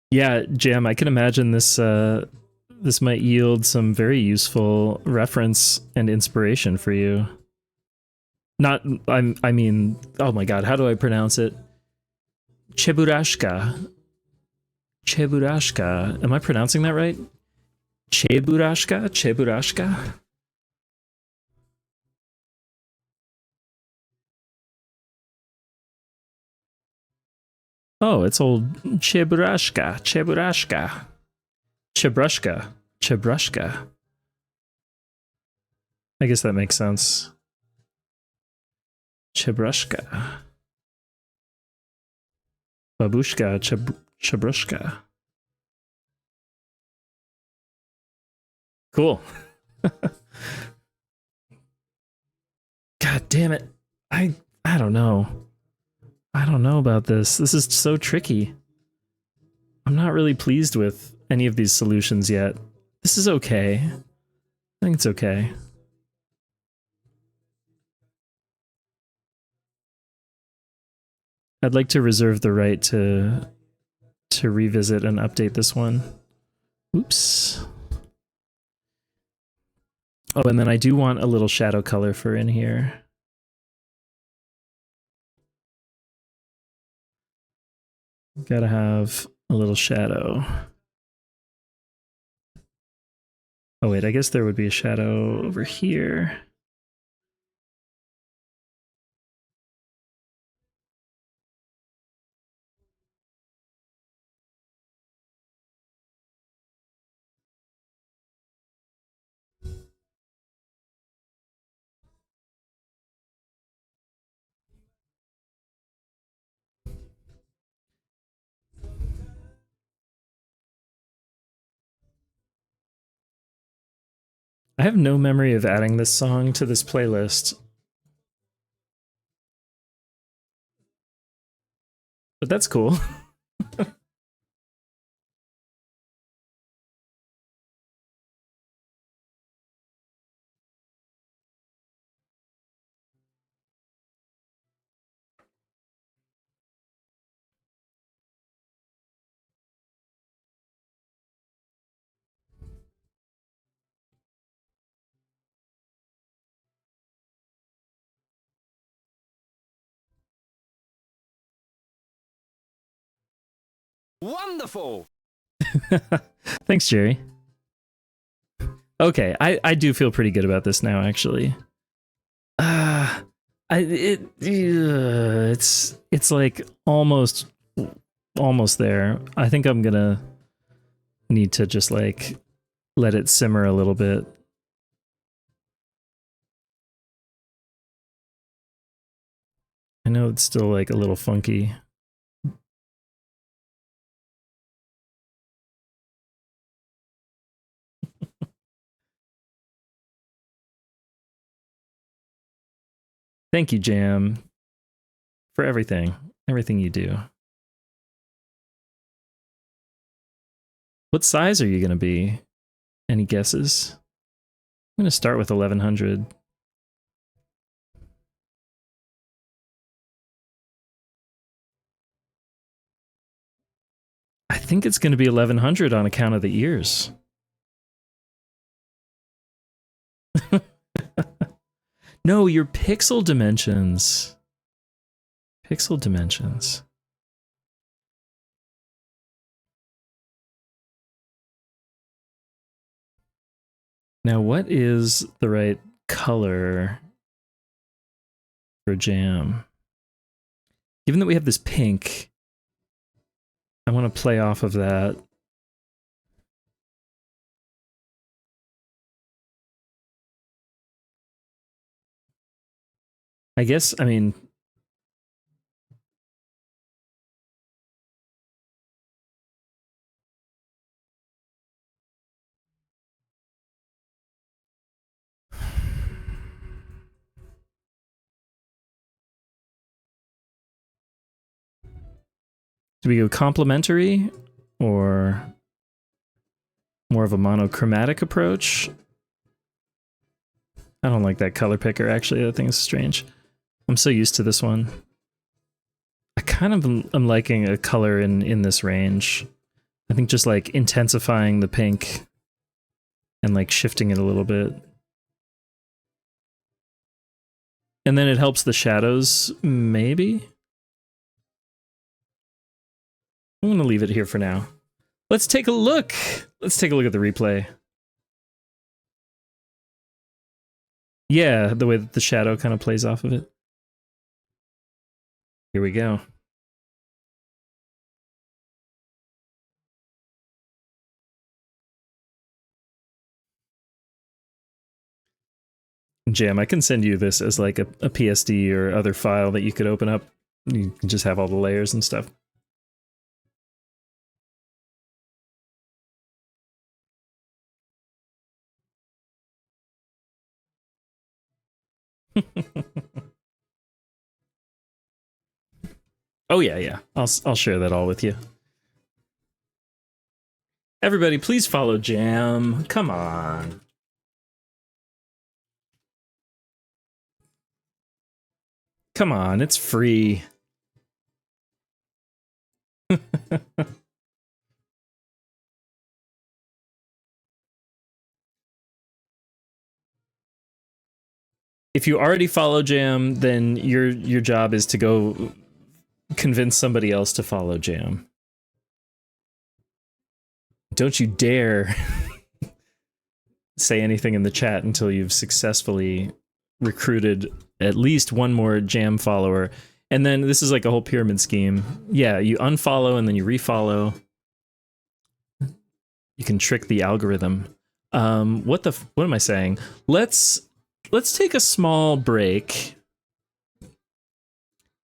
Yeah, Jam, I can imagine this might yield some very useful reference and inspiration for you. Not I mean, oh my god, how do I pronounce it? Cheburashka. Cheburashka. Am I pronouncing that right? Cheburashka? Cheburashka? Oh, it's old Cheburashka. Cheburashka. Chebrushka. Chebrushka. I guess that makes sense. Chebrushka. Babushka. Chebrushka. Cool. God damn it. I don't know. I don't know about this. This is so tricky. I'm not really pleased with any of these solutions yet. This is okay. I think it's okay. I'd like to reserve the right to revisit and update this one. Oops. Oh, and then I do want a little shadow color for in here. Gotta have a little shadow. Oh wait, I guess there would be a shadow over here. I have no memory of adding this song to this playlist. But that's cool. Wonderful! Thanks, Jerry. Okay, I do feel pretty good about this now, actually. It's like almost there. I think I'm gonna need to just like let it simmer a little bit. I know it's still like a little funky. Thank you, Jam, for everything you do. What size are you going to be? Any guesses? I'm going to start with 1100. I think it's going to be 1100 on account of the ears. No, your pixel dimensions. Pixel dimensions. Now, what is the right color for Jam? Given that we have this pink, I want to play off of that. I guess, I mean... Do we go complementary or more of a monochromatic approach? I don't like that color picker, actually. That thing is strange. I'm so used to this one. I kind of am liking a color in this range. I think just like intensifying the pink and like shifting it a little bit. And then it helps the shadows, maybe? I'm going to leave it here for now. Let's take a look. Let's take a look at the replay. Yeah, the way that the shadow kind of plays off of it. Here we go. Jam, I can send you this as like a PSD or other file that you could open up. You can just have all the layers and stuff. Oh yeah. I'll share that all with you. Everybody, please follow Jam. Come on. Come on, it's free. If you already follow Jam, then your job is to go convince somebody else to follow Jam. Don't you dare say anything in the chat until you've successfully recruited at least one more Jam follower. And then this is like a whole pyramid scheme. Yeah, you unfollow and then you refollow. You can trick the algorithm. What am I saying? Let's take a small break.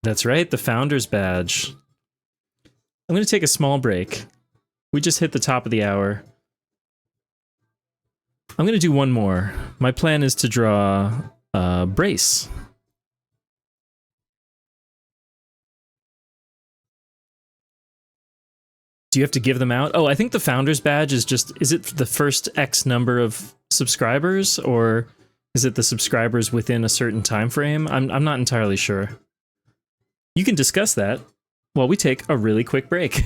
That's right, the Founder's Badge. I'm going to take a small break. We just hit the top of the hour. I'm going to do one more. My plan is to draw a brace. Do you have to give them out? Oh, I think the Founder's Badge is just... Is it the first X number of subscribers, or is it the subscribers within a certain time frame? I'm not entirely sure. You can discuss that while we take a really quick break.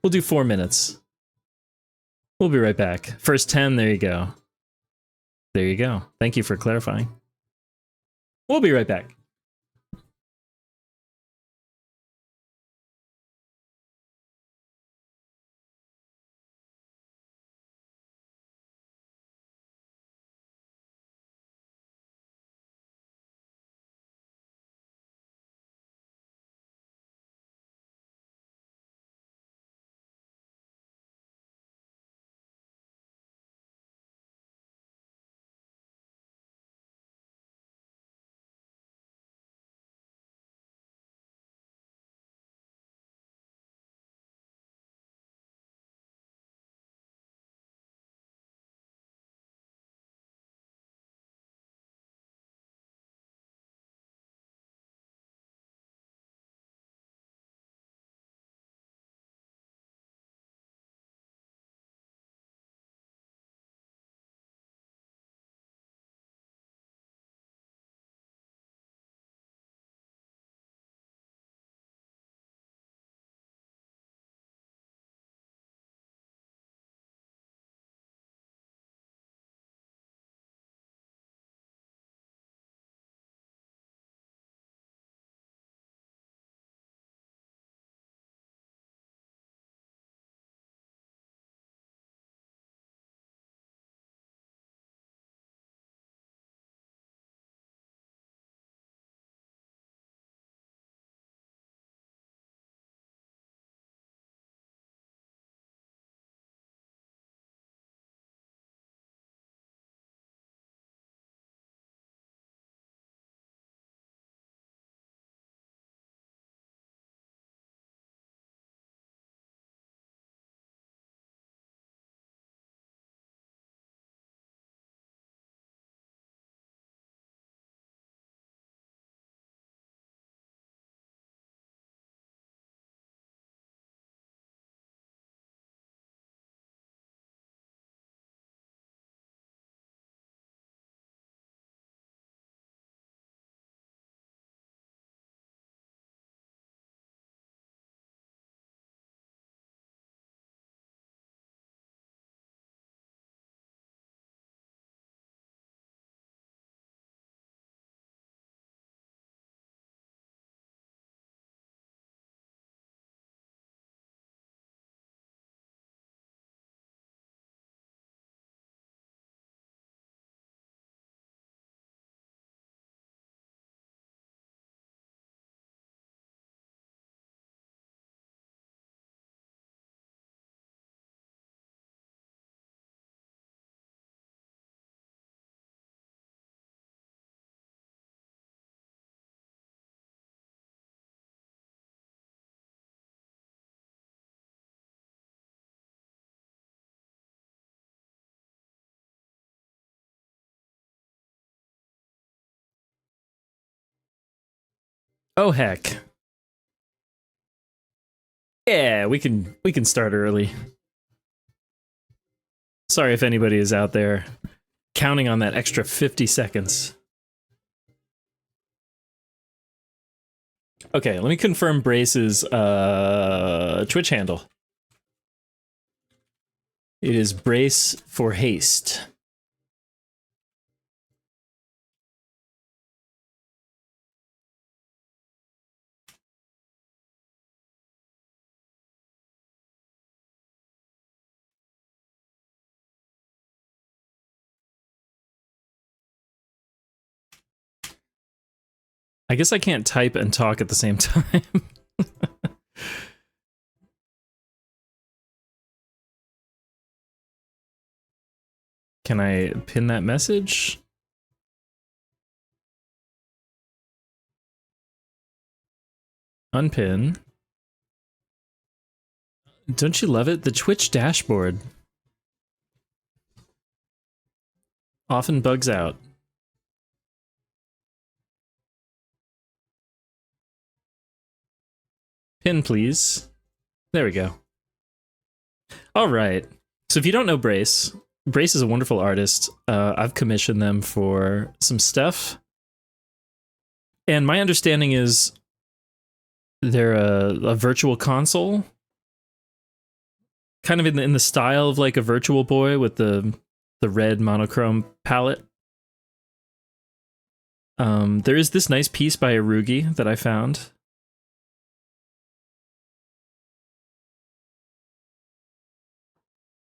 We'll do 4 minutes. We'll be right back. First 10, there you go. There you go. Thank you for clarifying. We'll be right back. Oh heck. Yeah, we can start early. Sorry if anybody is out there counting on that extra 50 seconds. Okay, let me confirm Brace's Twitch handle. It is Brace for Haste. I guess I can't type and talk at the same time. Can I pin that message? Unpin. Don't you love it? The Twitch dashboard often bugs out. Pin, please. There we go. All right. So if you don't know Brace, Brace is a wonderful artist. I've commissioned them for some stuff. And my understanding is they're a virtual console. Kind of in the style of like a Virtual Boy with the red monochrome palette. There is this nice piece by Arugi that I found.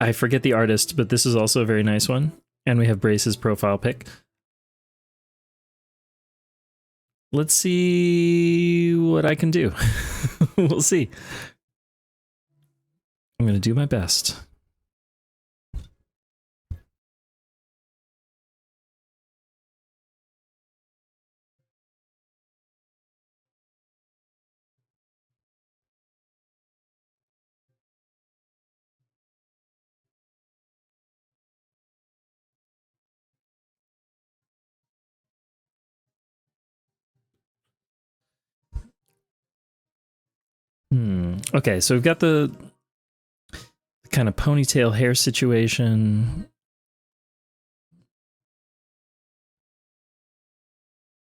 I forget the artist, but this is also a very nice one. And we have Brace's profile pic. Let's see what I can do. We'll see. I'm going to do my best. Okay, so we've got the kind of ponytail hair situation.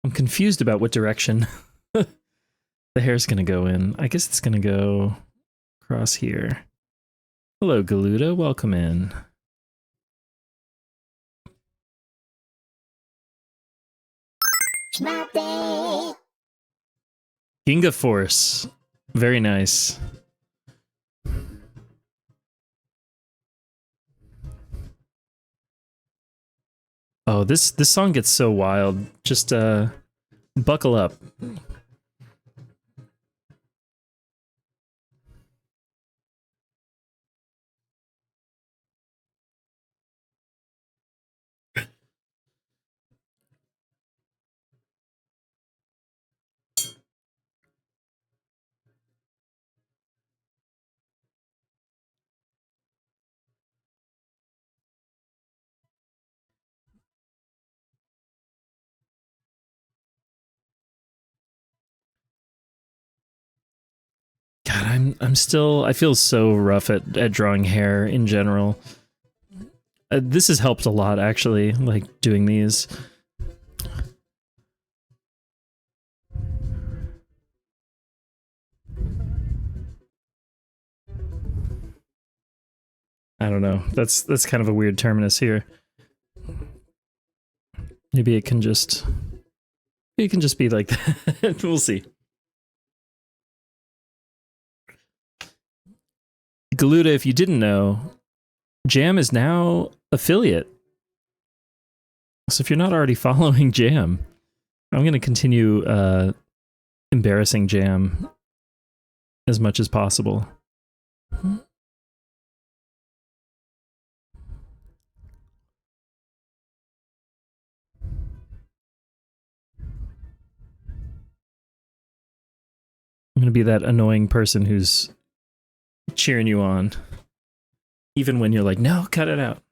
I'm confused about what direction the hair's gonna go in. I guess it's gonna go across here. Hello, Galuda. Welcome in. Ginga Force. Very nice. Oh, this song gets so wild. Just buckle up. God, I'm still, I feel so rough at drawing hair in general. This has helped a lot, actually, like doing these. I don't know. That's kind of a weird terminus here. Maybe it can just be like that. We'll see. Galuda, if you didn't know, Jam is now affiliate. So if you're not already following Jam, I'm going to continue embarrassing Jam as much as possible. I'm going to be that annoying person who's cheering you on. Even when you're like, no, cut it out.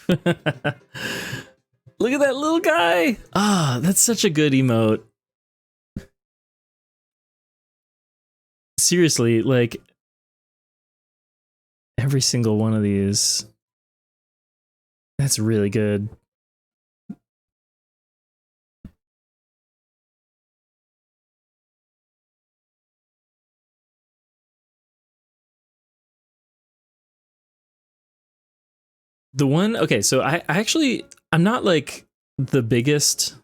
Look at that little guy. Ah, that's such a good emote. Seriously, like every single one of these. That's really good. The one, okay, so I'm not like the biggest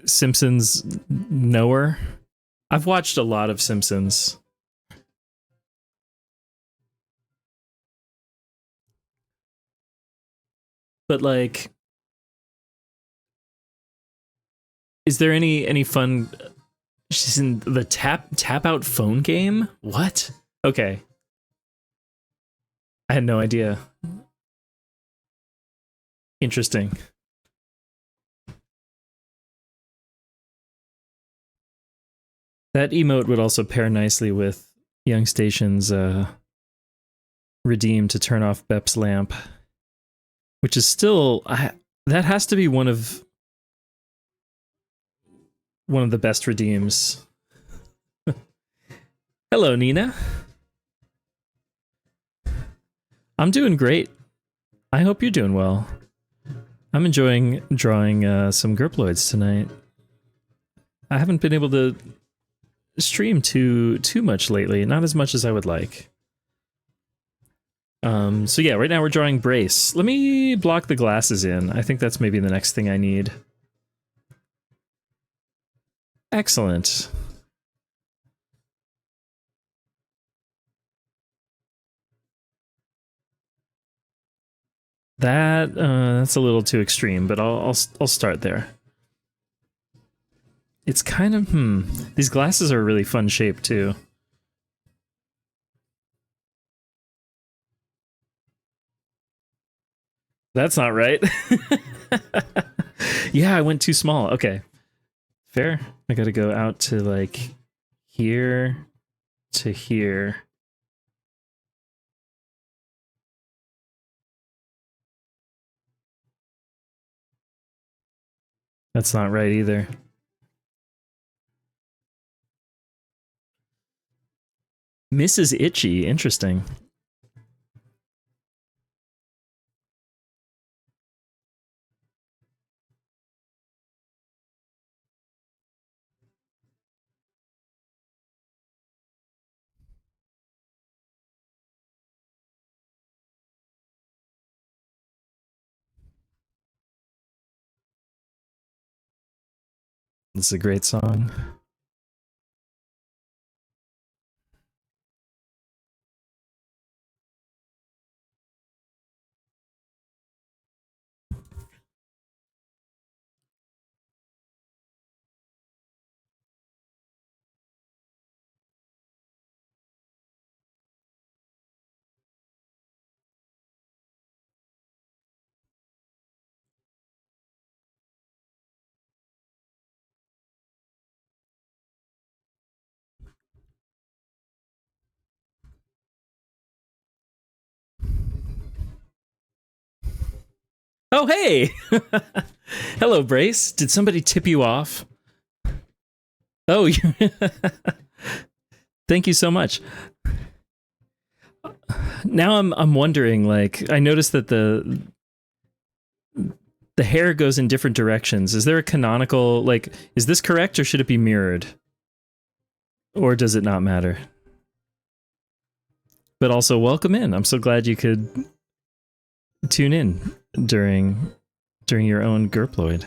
Simpsons knower. I've watched a lot of Simpsons. But like, is there any fun? She's in the tap out phone game? What? Okay. I had no idea. Interesting. That emote would also pair nicely with Young Station's redeem to turn off Bep's lamp, which is still that has to be one of the best redeems. Hello, Nina. I'm doing great. I hope you're doing well. I'm enjoying drawing some gurploids tonight. I haven't been able to stream too much lately, not as much as I would like. So yeah, right now we're drawing Brace. Let me block the glasses in. I think that's maybe the next thing I need. Excellent. That's a little too extreme, but I'll start there. It's kind of these glasses are a really fun shape too. That's not right. Yeah, I went too small. Okay. Fair. I gotta go out to like here to here. That's not right either. Mrs. Itchy, interesting. This is a great song. Oh, hey! Hello, Brace. Did somebody tip you off? Oh, thank you so much. Now I'm wondering, like, I noticed that the hair goes in different directions. Is there a canonical, like, is this correct or should it be mirrored? Or does it not matter? But also, welcome in. I'm so glad you could tune in during your own gurploid.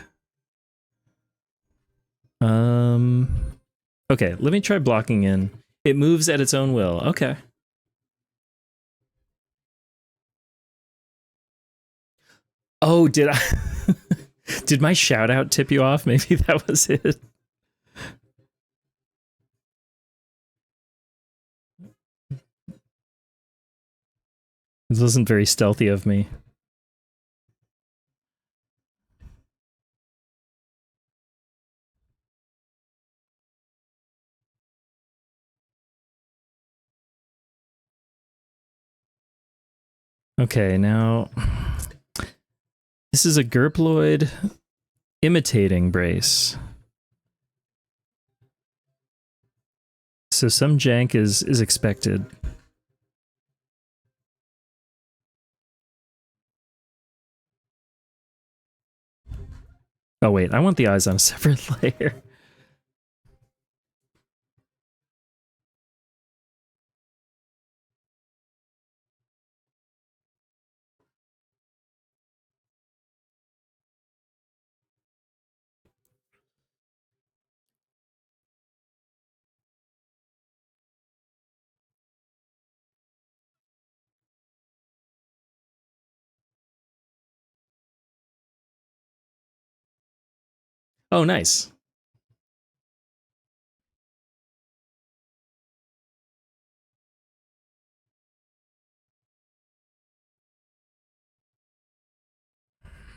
Okay, let me try blocking in. It moves at its own will. Okay. Oh, did I? Did my shout out tip you off? Maybe that was it. This wasn't very stealthy of me. Okay, now This is a gurploid imitating brace. So some jank is expected. Oh wait, I want the eyes on a separate layer. Oh, nice.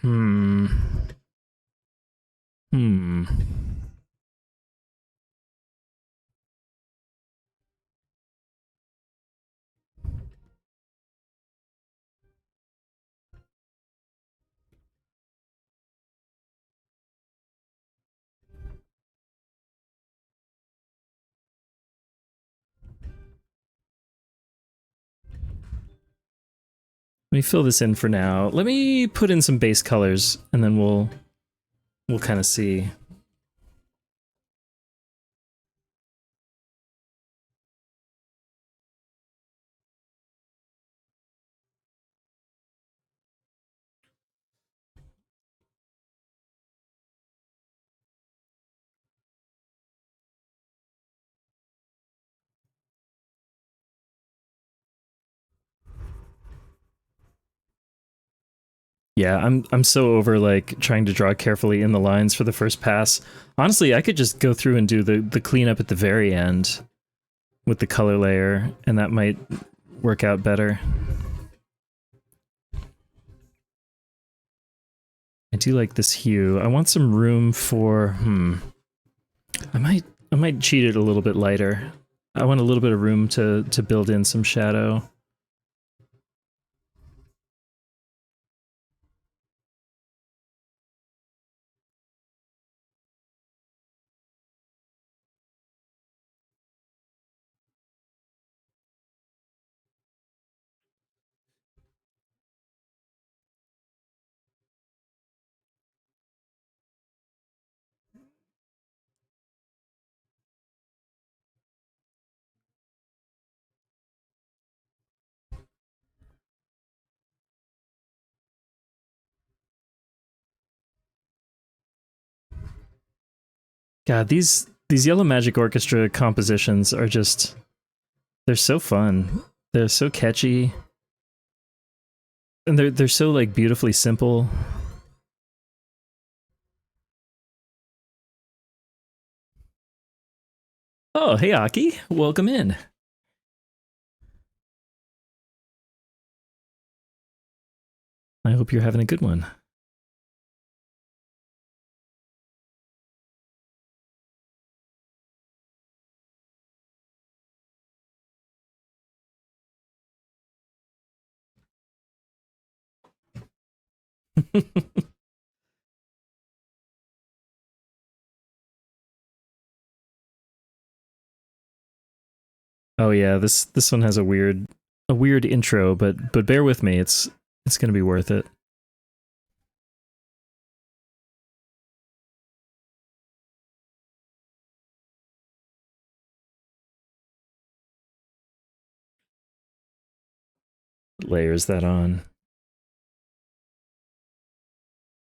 Hmm. Hmm. Let me fill this in for now. Let me put in some base colors, and then we'll kind of see. Yeah, I'm so over like trying to draw carefully in the lines for the first pass. Honestly, I could just go through and do the cleanup at the very end with the color layer, and that might work out better. I do like this hue. I want some room for I might cheat it a little bit lighter. I want a little bit of room to build in some shadow. God, these Yellow Magic Orchestra compositions are just they're so fun. They're so catchy. And they're so like beautifully simple. Oh, hey Aki, welcome in. I hope you're having a good one. Oh yeah, this one has a weird intro, but bear with me. It's going to be worth it. Layers that on.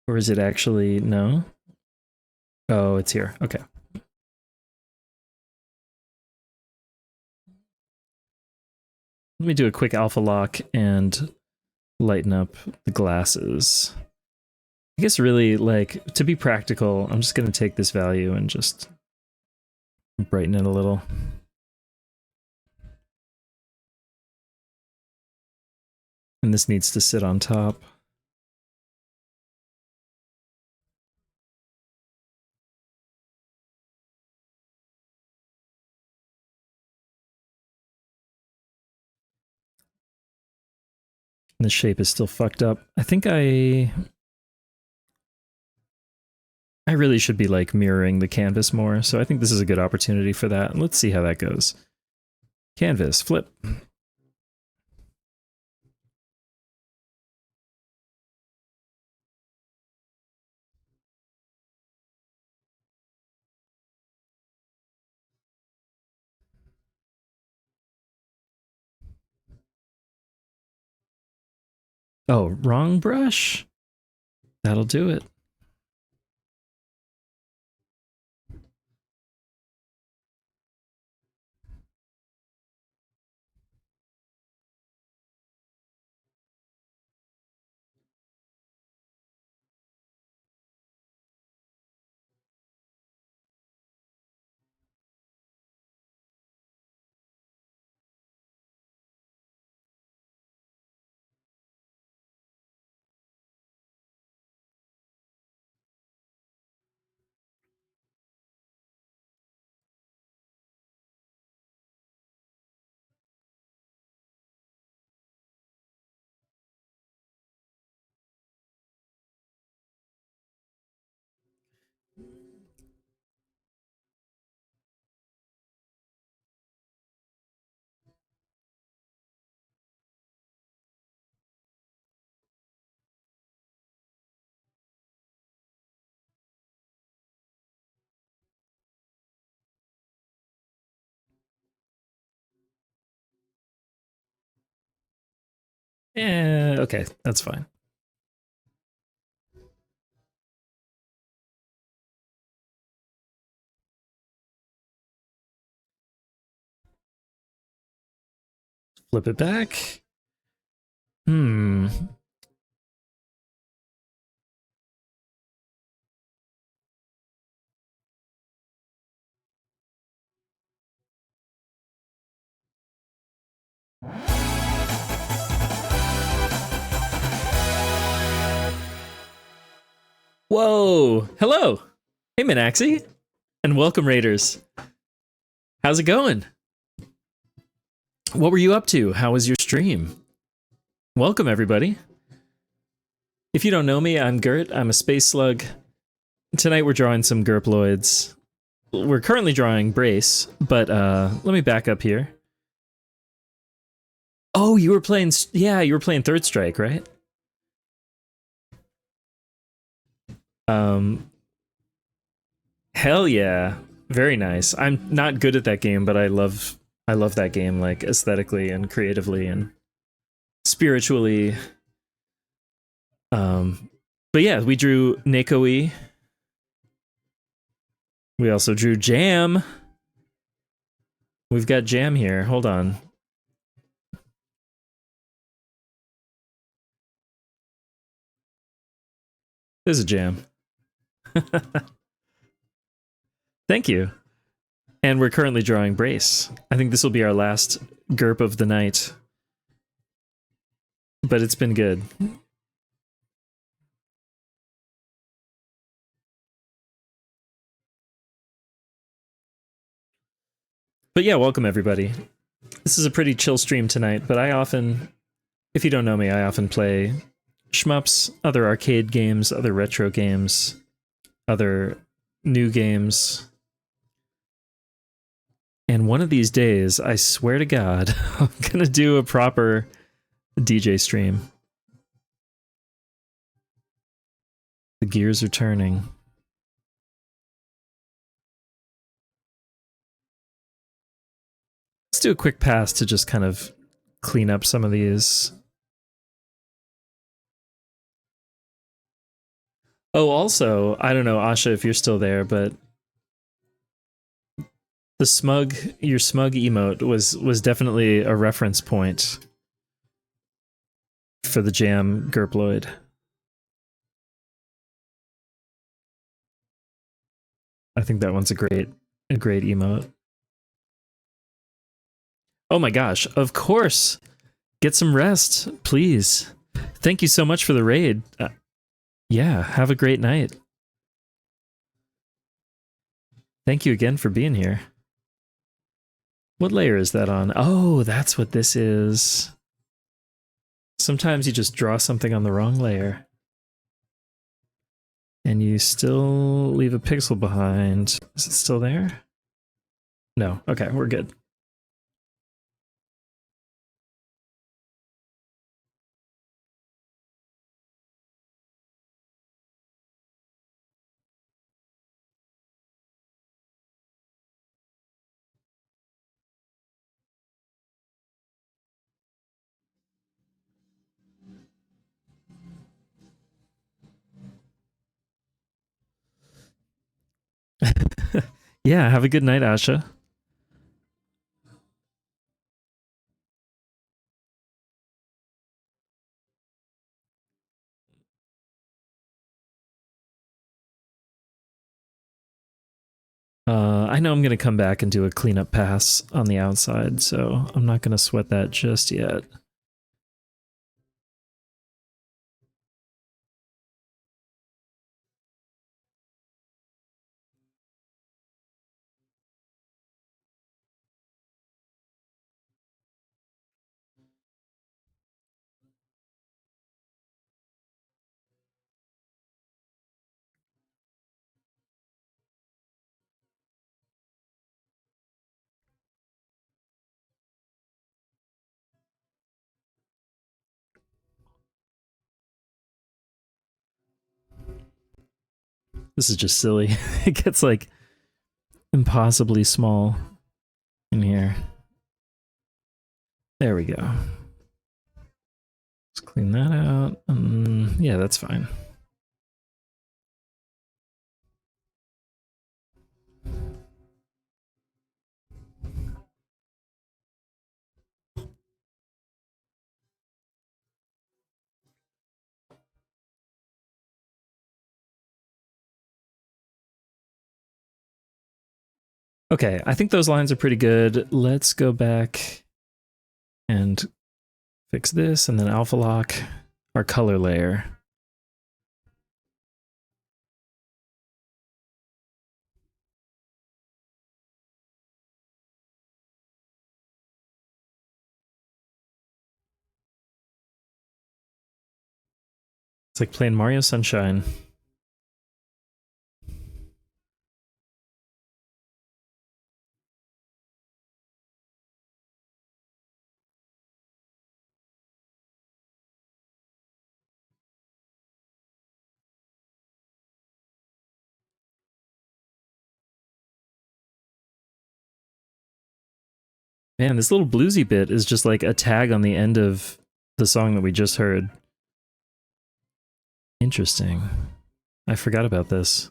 Or is it actually no? Oh, it's here. Okay. Let me do a quick alpha lock and lighten up the glasses. I guess really, like, to be practical, I'm just going to take this value and just brighten it a little. And this needs to sit on top. And the shape is still fucked up. I think I really should be like mirroring the canvas more, so I think this is a good opportunity for that. Let's see how that goes. Canvas, flip. Oh, wrong brush? That'll do it. Yeah, okay, that's fine. Flip it back. Whoa! Hello! Hey, Minaxi! And welcome, Raiders. How's it going? What were you up to? How was your stream? Welcome, everybody. If you don't know me, I'm Gert. I'm a space slug. Tonight we're drawing some gurploids. We're currently drawing Brace, but let me back up here. Oh, you were playing... Yeah, you were playing Third Strike, right? Hell yeah. Very nice. I'm not good at that game, but I love that game, like, aesthetically and creatively and spiritually. But yeah, we drew Nekkowe. We also drew Jam. We've got Jam here. Hold on. There's a Jam. Thank you. And we're currently drawing Brace. I think this will be our last GURP of the night. But it's been good. But yeah, welcome everybody. This is a pretty chill stream tonight, but I often, if you don't know me, I often play shmups, other arcade games, other retro games, other new games. And one of these days, I swear to God, I'm gonna do a proper DJ stream. The gears are turning. Let's do a quick pass to just kind of clean up some of these. Oh, also, I don't know, Asha, if you're still there, but the your smug emote was definitely a reference point for the Jam gurploid. I think that one's a great emote. Oh my gosh, of course. Get some rest, please. Thank you so much for the raid. Yeah, have a great night. Thank you again for being here. What layer is that on? Oh, that's what this is. Sometimes you just draw something on the wrong layer. And you still leave a pixel behind. Is it still there? No. Okay, we're good. Yeah, have a good night, Asha. I know I'm going to come back and do a cleanup pass on the outside, so I'm not going to sweat that just yet. This is just silly. It gets like impossibly small in here. There we go. Let's clean that out. Yeah, that's fine. Okay, I think those lines are pretty good. Let's go back and fix this and then alpha lock our color layer. It's like playing Mario Sunshine. Man, this little bluesy bit is just like a tag on the end of the song that we just heard. Interesting. I forgot about this.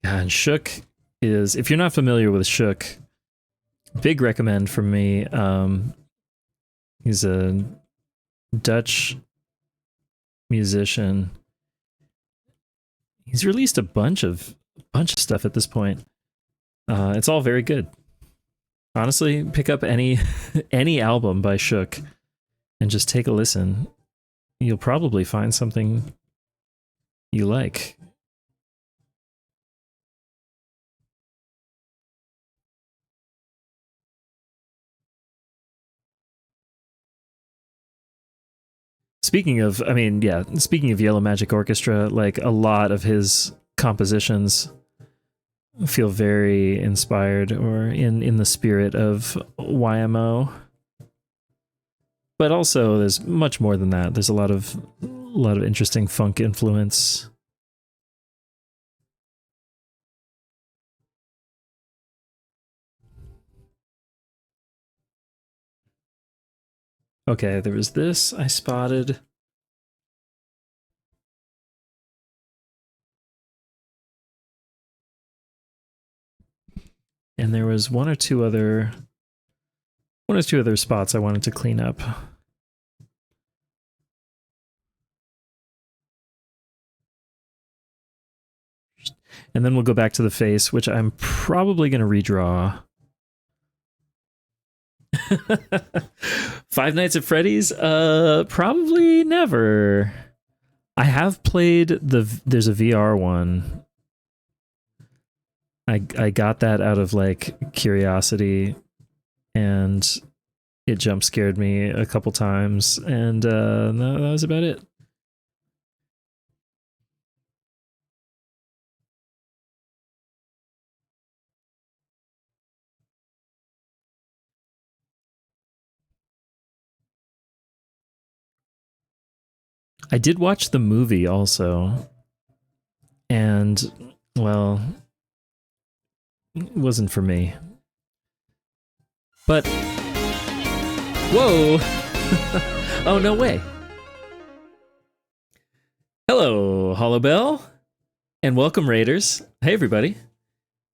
And Shook is, if you're not familiar with Shook, big recommend from me. He's a Dutch musician. He's released a bunch of stuff at this point. It's all very good. Honestly, pick up any any album by Shook and just take a listen. You'll probably find something you like. Speaking of, I mean, yeah, speaking of Yellow Magic Orchestra, like a lot of his compositions feel very inspired or in the spirit of YMO. But also there's much more than that. There's a lot of interesting funk influence. Okay, there was this I spotted. And there was one or two other spots I wanted to clean up. And then we'll go back to the face, which I'm probably going to redraw. Five Nights at Freddy's? Probably never. I have played there's a VR one. I got that out of like curiosity, and it jump scared me a couple times, and no, that was about it. I did watch the movie also, and well, it wasn't for me. But whoa! Oh, no way. Hello, Hollowbell, and welcome, Raiders. Hey, everybody.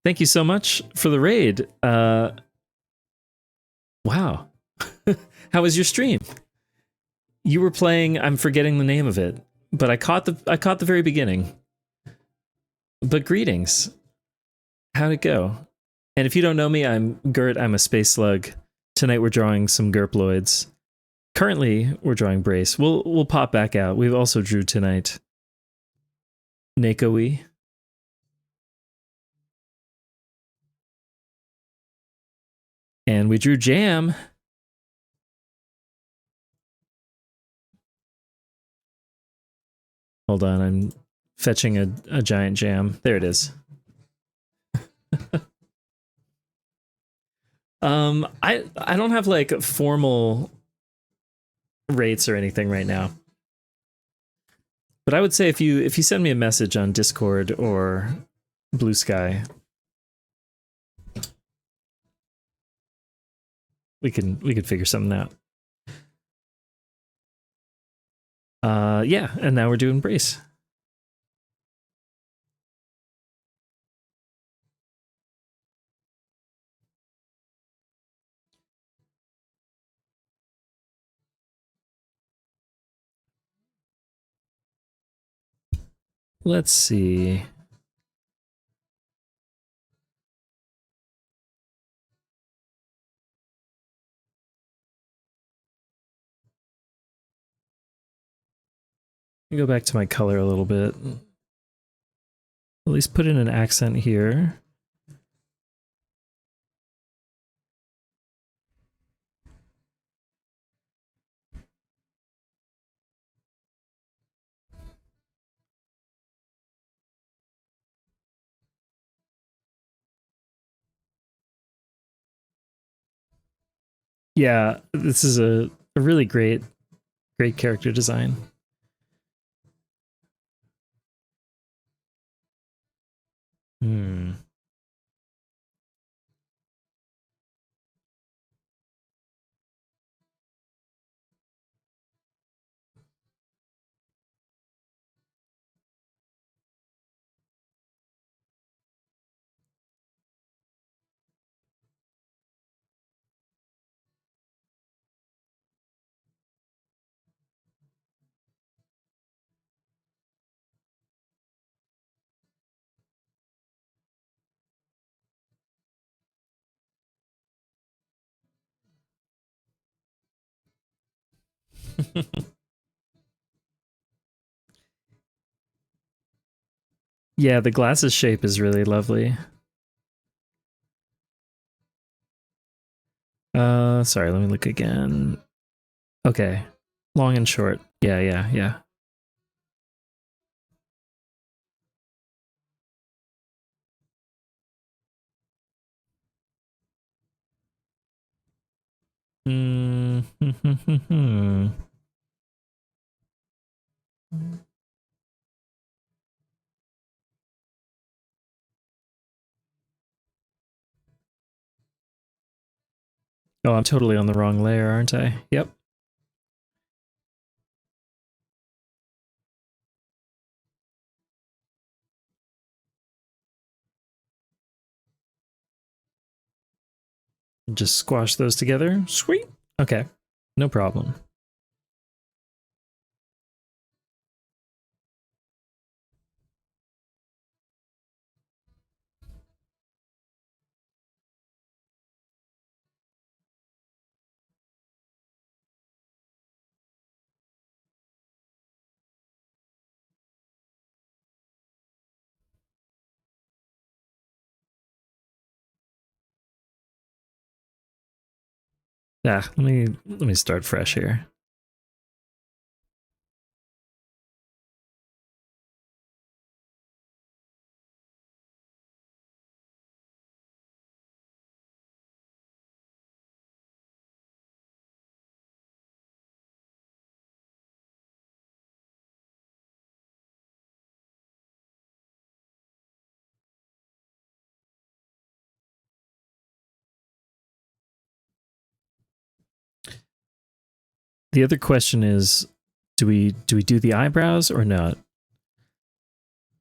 Thank you so much for the raid. Wow. How was your stream? You were playing, I'm forgetting the name of it, but I caught the very beginning. But greetings. How'd it go? And if you don't know me, I'm Gert, I'm a space slug. Tonight we're drawing some gurploids. Currently, we're drawing Brace. We'll pop back out. We've also drew tonight Nekkowe. And we drew Jam. Hold on, I'm fetching a giant jam. There it is. I don't have like formal rates or anything right now. But I would say if you send me a message on Discord or Blue Sky, we could figure something out. Yeah, and now we're doing Brace. Let's see. Let me go back to my color a little bit. At least put in an accent here. Yeah, this is a really great character design. Hmm. Yeah, the glasses shape is really lovely. Sorry, let me look again. Okay. Long and short. Yeah. Mm. Oh, I'm totally on the wrong layer, aren't I? Yep. Just squash those together. Sweet. Okay, no problem. Yeah, let me start fresh here. The other question is, do we do the eyebrows or not?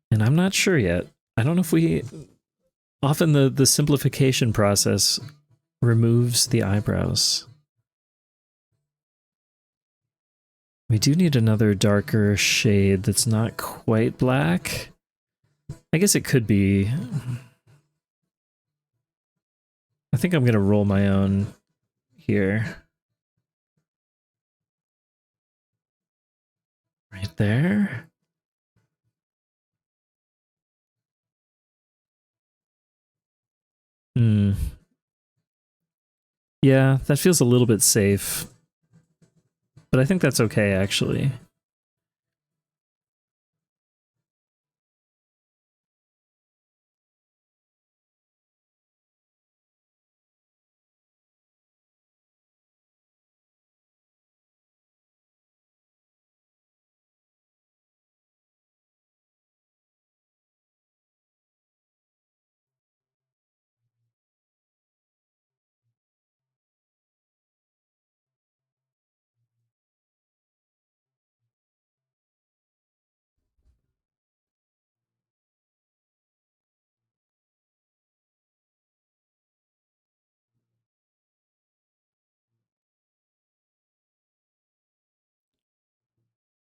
And I'm not sure yet. I don't know if we often the simplification process removes the eyebrows. We do need another darker shade that's not quite black. I guess it could be. I think I'm going to roll my own here. Right there. Hmm. Yeah, that feels a little bit safe. But I think that's okay, actually.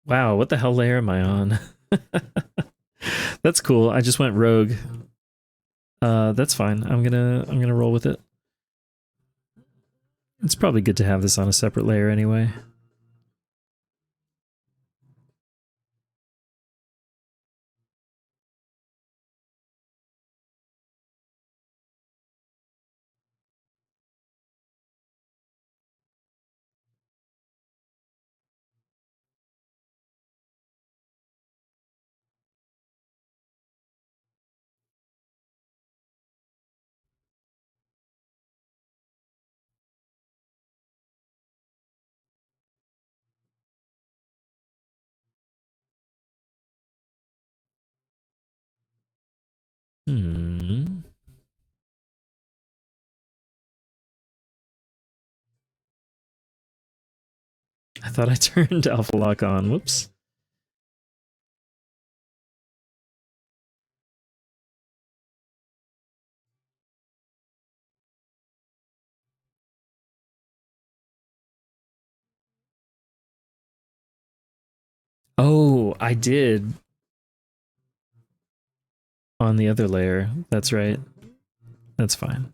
Wow, what the hell layer am I on? That's cool. I just went rogue. That's fine. I'm gonna roll with it. It's probably good to have this on a separate layer anyway. Hmm. I thought I turned alpha lock on. Whoops. Oh, I did on the other layer. That's right. That's fine.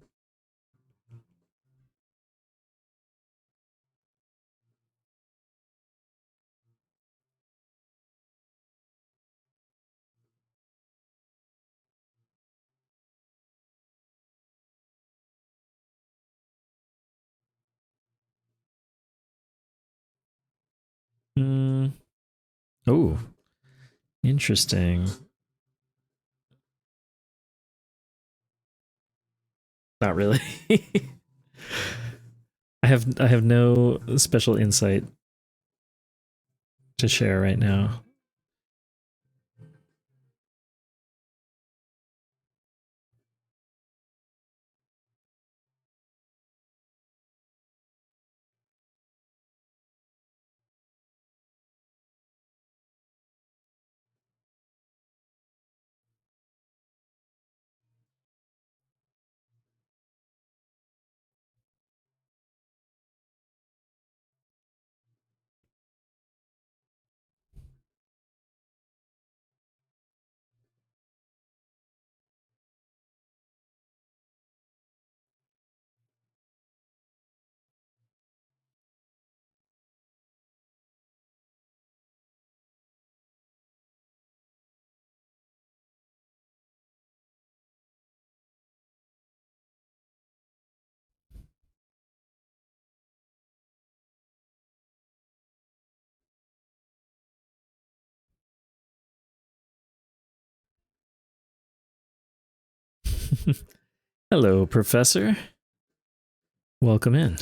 Hmm. Oh, interesting. Not really. I have no special insight to share right now. Hello, Professor. Welcome in.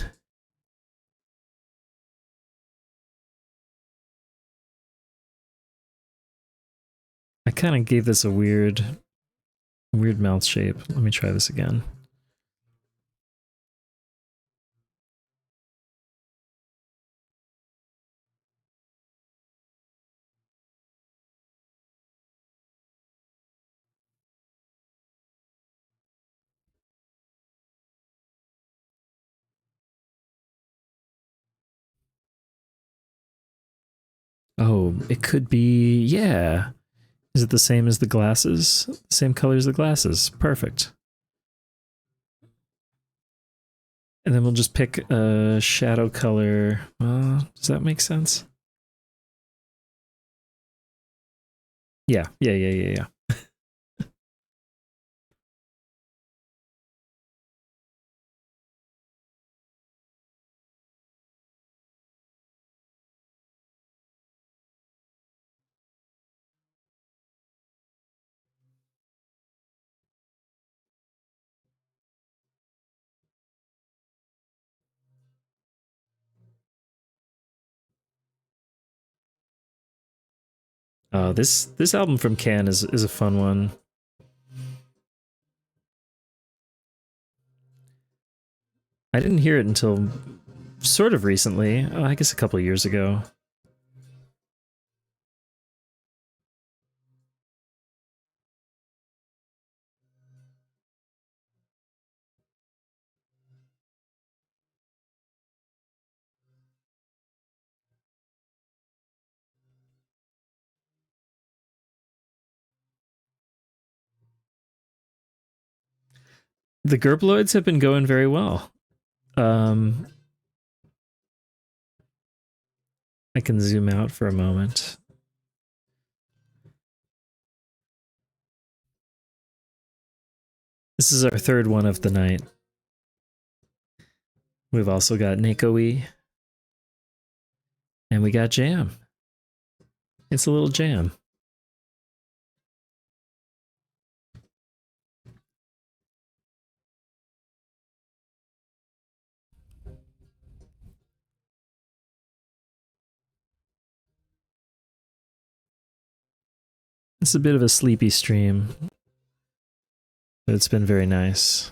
I kind of gave this a weird mouth shape. Let me try this again. Oh, it could be, yeah. Is it the same as the glasses? Same color as the glasses. Perfect. And then we'll just pick a shadow color. Does that make sense? Yeah. This album from Can is a fun one. I didn't hear it until sort of recently. I guess a couple of years ago. The gurploids have been going very well. I can zoom out for a moment. This is our third one of the night. We've also got Nekkowe. And we got jam. It's a little jam. It's a bit of a sleepy stream, but it's been very nice.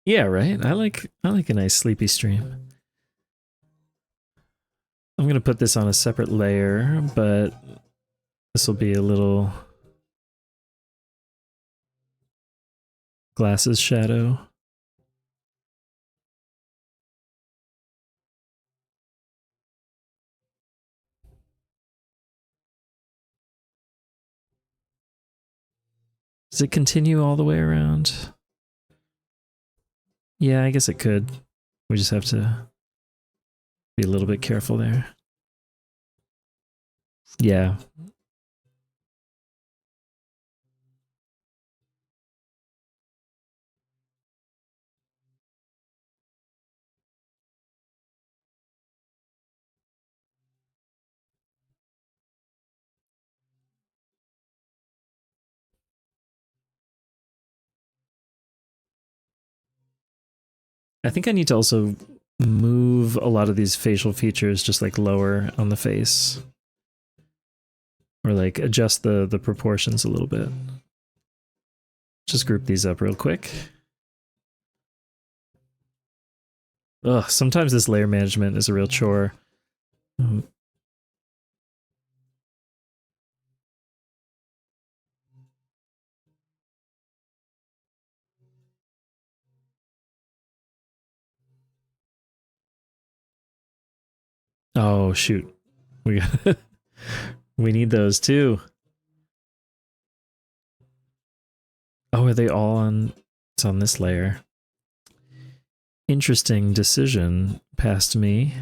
Yeah, right. I like a nice sleepy stream. I'm gonna put this on a separate layer, but this will be a little glasses shadow. Does it continue all the way around? Yeah, I guess it could. We just have to be a little bit careful there. Yeah. I think I need to also move a lot of these facial features just like lower on the face. Or like adjust the proportions a little bit. Just group these up real quick. Ugh, sometimes this layer management is a real chore. Oh shoot. We we need those too. Oh, are they all on it's on this layer? Interesting decision past me.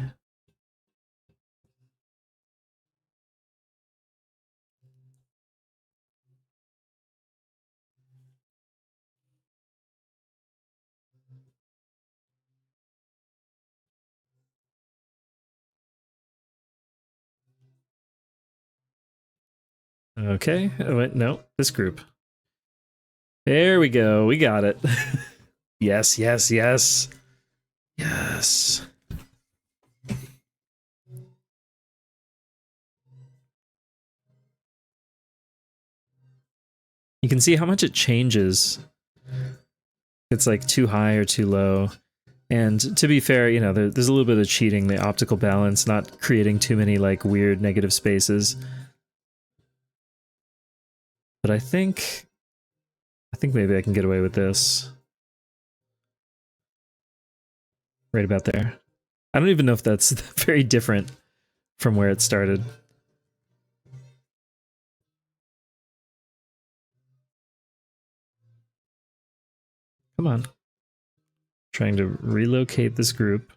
Okay. Oh, wait, no, this group. There we go. We got it. Yes, yes, yes. Yes. You can see how much it changes. It's like too high or too low. And to be fair, you know, there's a little bit of cheating, the optical balance, not creating too many like weird negative spaces. But I think maybe I can get away with this. Right about there. I don't even know if that's very different from where it started. Come on. Trying to relocate this group.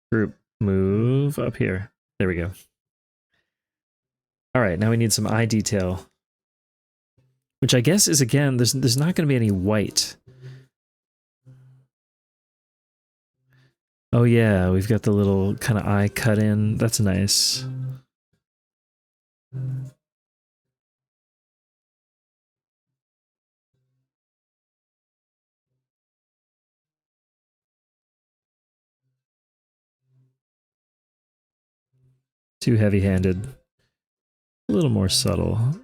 Group, move up here. There we go. All right, now we need some eye detail. Which I guess is, again, there's not going to be any white. Oh yeah, we've got the little kind of eye cut in. That's nice. Too heavy-handed. A little more subtle.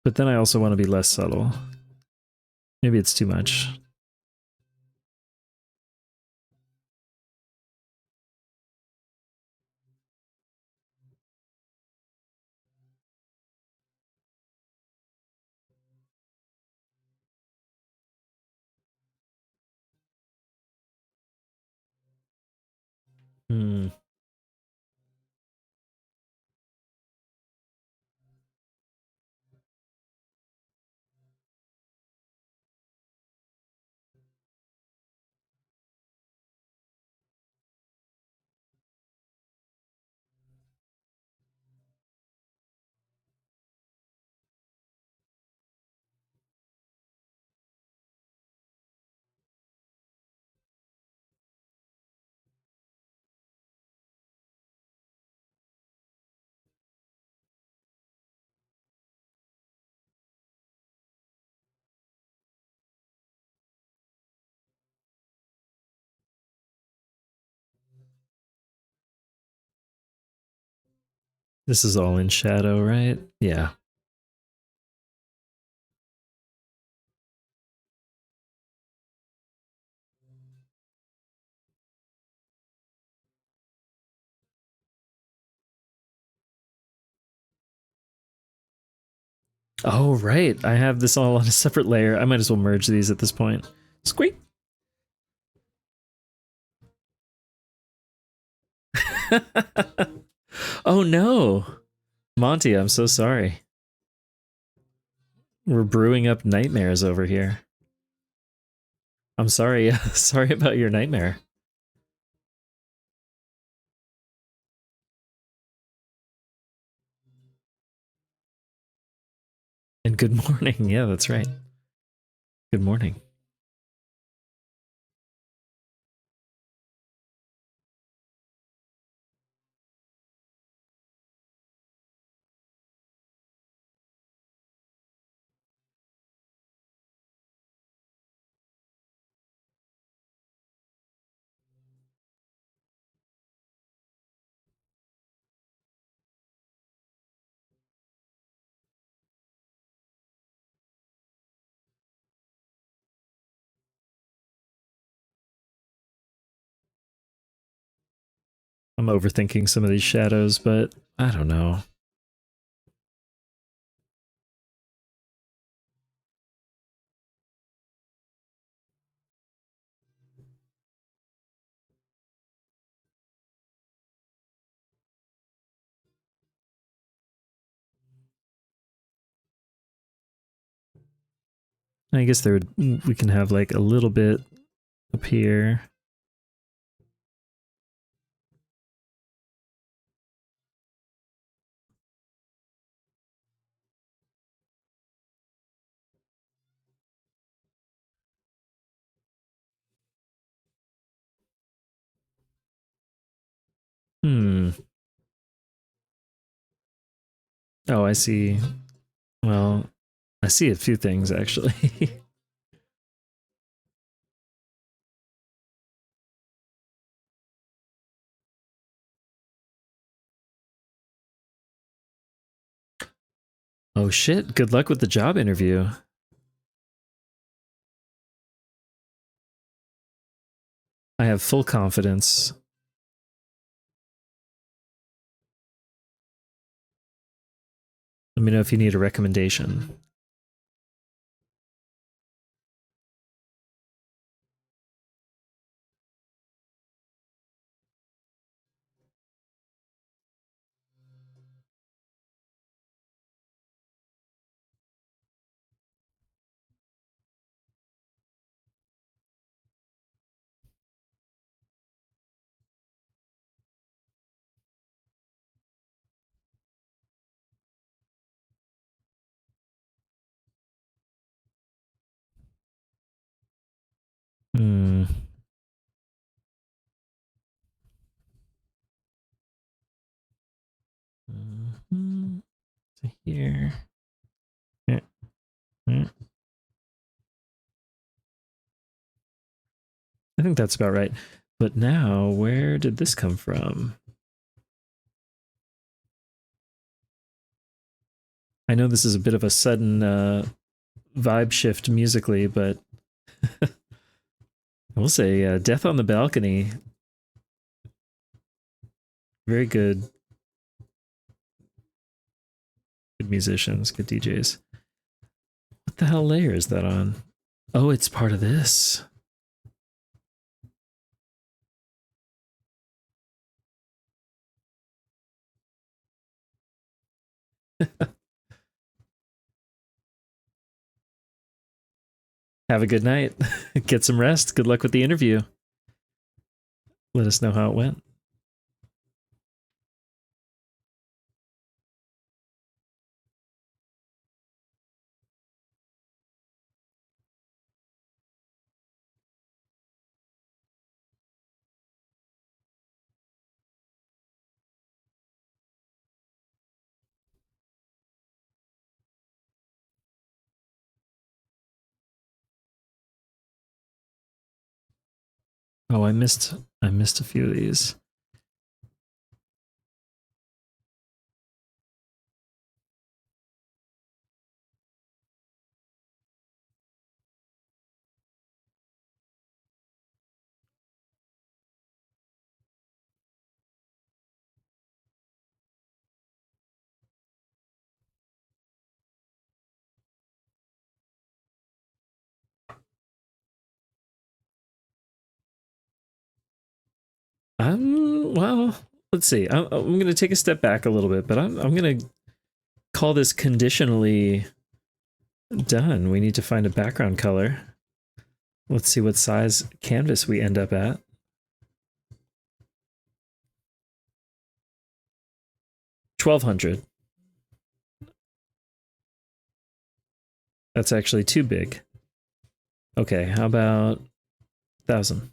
But then I also want to be less subtle. Maybe it's too much. Hmm. This is all in shadow, right? Yeah. Oh, right. I have this all on a separate layer. I might as well merge these at this point. Squeak. Oh no. Monty, I'm so sorry. We're brewing up nightmares over here. I'm sorry. Sorry about your nightmare. And good morning. Yeah, that's right. Good morning. I'm overthinking some of these shadows, but I don't know. I guess there would, we can have like a little bit up here. Hmm. Oh, I see. Well, I see a few things actually. Oh shit, good luck with the job interview. I have full confidence. Let me know if you need a recommendation. Hmm. To here. Yeah. Yeah. I think that's about right. But now, where did this come from? I know this is a bit of a sudden vibe shift musically, but I will say Death on the Balcony, very good. Good musicians, good DJs. What the hell layer is that on? Oh, it's part of this. Have a good night. Get some rest. Good luck with the interview. Let us know how it went. Oh, I missed a few of these. Well, let's see. I'm going to take a step back a little bit, but I'm going to call this conditionally done. We need to find a background color. Let's see what size canvas we end up at. 1200. That's actually too big. Okay, how about 1000?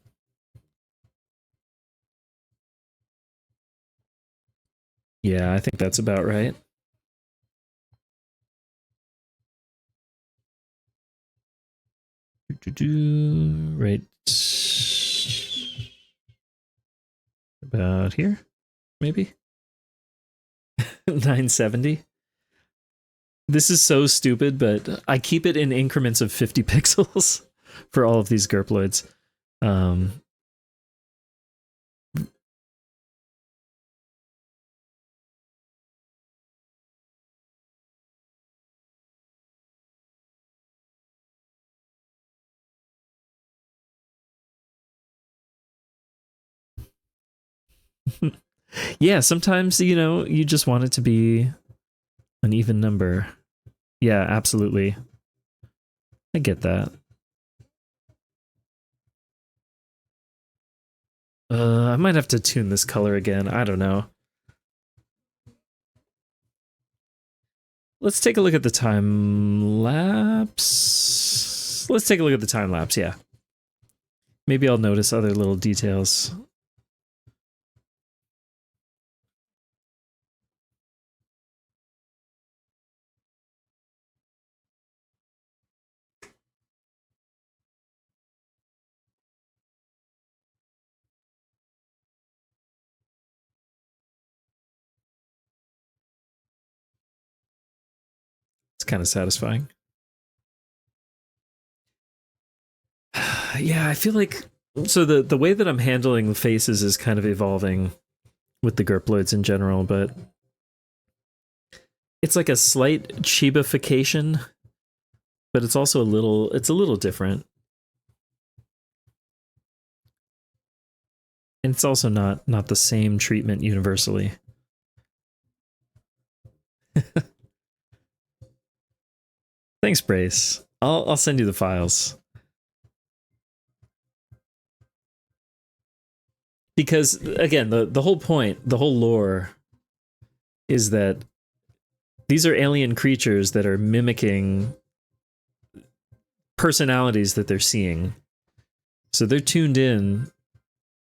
Yeah, I think that's about right. Right about here, maybe 970. This is so stupid, but I keep it in increments of 50 pixels for all of these gurploids. Yeah, sometimes, you just want it to be an even number. Yeah, absolutely. I get that. I might have to tune this color again. I don't know. Let's take a look at the time lapse. Let's take a look at the time lapse, yeah. Maybe I'll notice other little details. It's kind of satisfying. Yeah, I feel like so the way that I'm handling the faces is kind of evolving with the gurploids in general, but it's like a slight chibification, but it's also a little different. And it's also not the same treatment universally. Thanks, Brace. I'll send you the files. Because again, the whole point, the whole lore is that these are alien creatures that are mimicking personalities that they're seeing. So they're tuned in.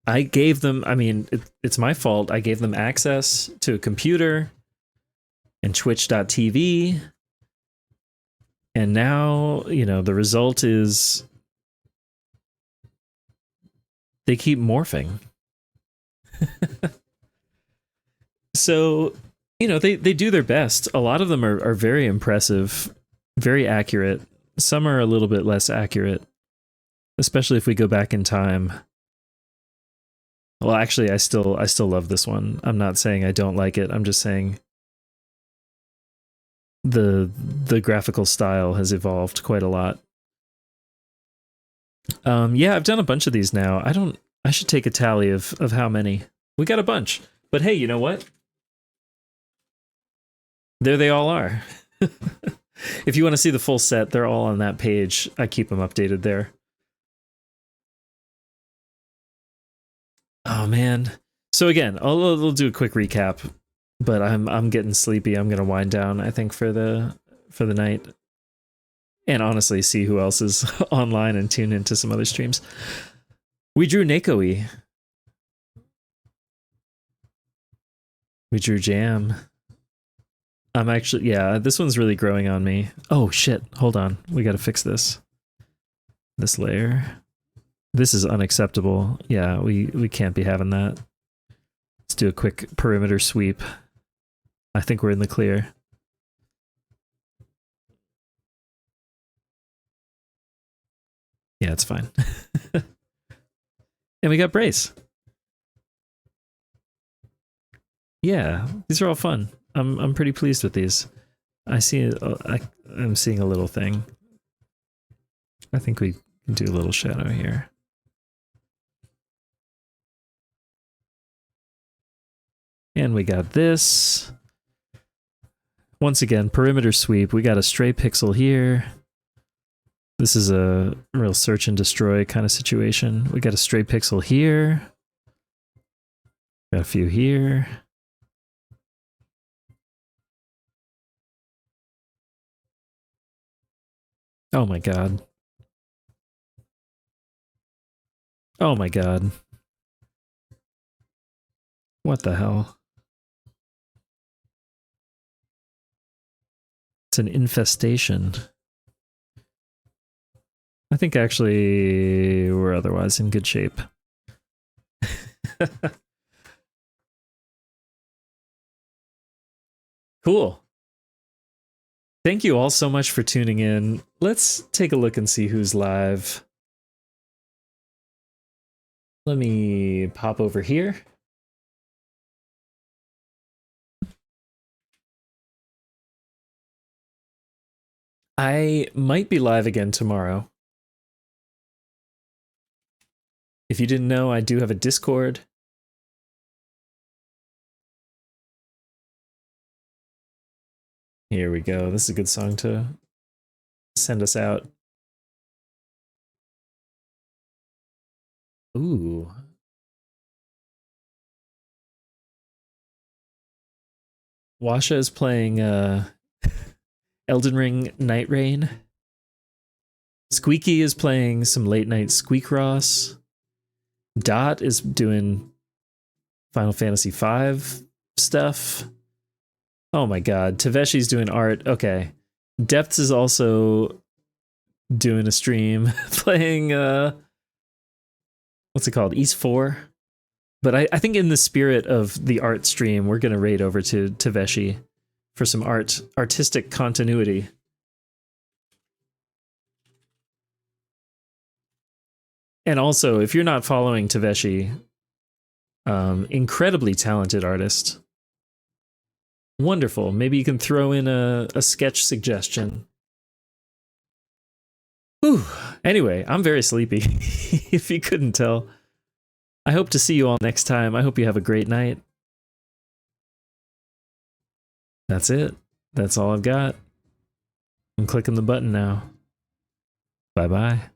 I gave them, I mean, it's my fault. I gave them access to a computer and twitch.tv. And now, you know, the result is they keep morphing. So, you know, they do their best. A lot of them are very impressive, very accurate. Some are a little bit less accurate, especially if we go back in time. Well, actually, I still love this one. I'm not saying I don't like it. I'm just saying the graphical style has evolved quite a lot. Yeah, I've done a bunch of these now. I should take a tally of how many. We got a bunch. But hey, you know what? There they all are. If you want to see the full set, they're all on that page. I keep them updated there. Oh man. So again, I'll do a quick recap, but I'm getting sleepy. I'm gonna wind down, I think, for the night. And honestly, see who else is online and tune into some other streams. We drew Nekkowe. We drew Jam. I'm actually, yeah, this one's really growing on me. Oh shit, hold on. We gotta fix this. This layer. This is unacceptable. Yeah, we can't be having that. Let's do a quick perimeter sweep. I think we're in the clear. Yeah, it's fine. And we got Brace. Yeah, these are all fun. I'm pretty pleased with these. I'm seeing a little thing. I think we can do a little shadow here. And we got this. Once again, perimeter sweep. We got a stray pixel here. This is a real search and destroy kind of situation. We got a stray pixel here. Got a few here. Oh my god. Oh my god. What the hell? It's an infestation. I think actually we're otherwise in good shape. Cool. Thank you all so much for tuning in. Let's take a look and see who's live. Let me pop over here. I might be live again tomorrow. If you didn't know, I do have a Discord. Here we go. This is a good song to send us out. Ooh. Washa is playing Elden Ring Night Rain. Squeaky is playing some late night Squeak Ross. Dot is doing Final Fantasy V stuff. Oh my god, Taveshi's doing art. Okay. Depths is also doing a stream playing what's it called? East 4. But I think in the spirit of the art stream, we're gonna raid over to Taveshi for some artistic continuity. And also, if you're not following Taveshi, incredibly talented artist. Wonderful. Maybe you can throw in a sketch suggestion. Whew. Anyway, I'm very sleepy, if you couldn't tell. I hope to see you all next time. I hope you have a great night. That's it. That's all I've got. I'm clicking the button now. Bye-bye.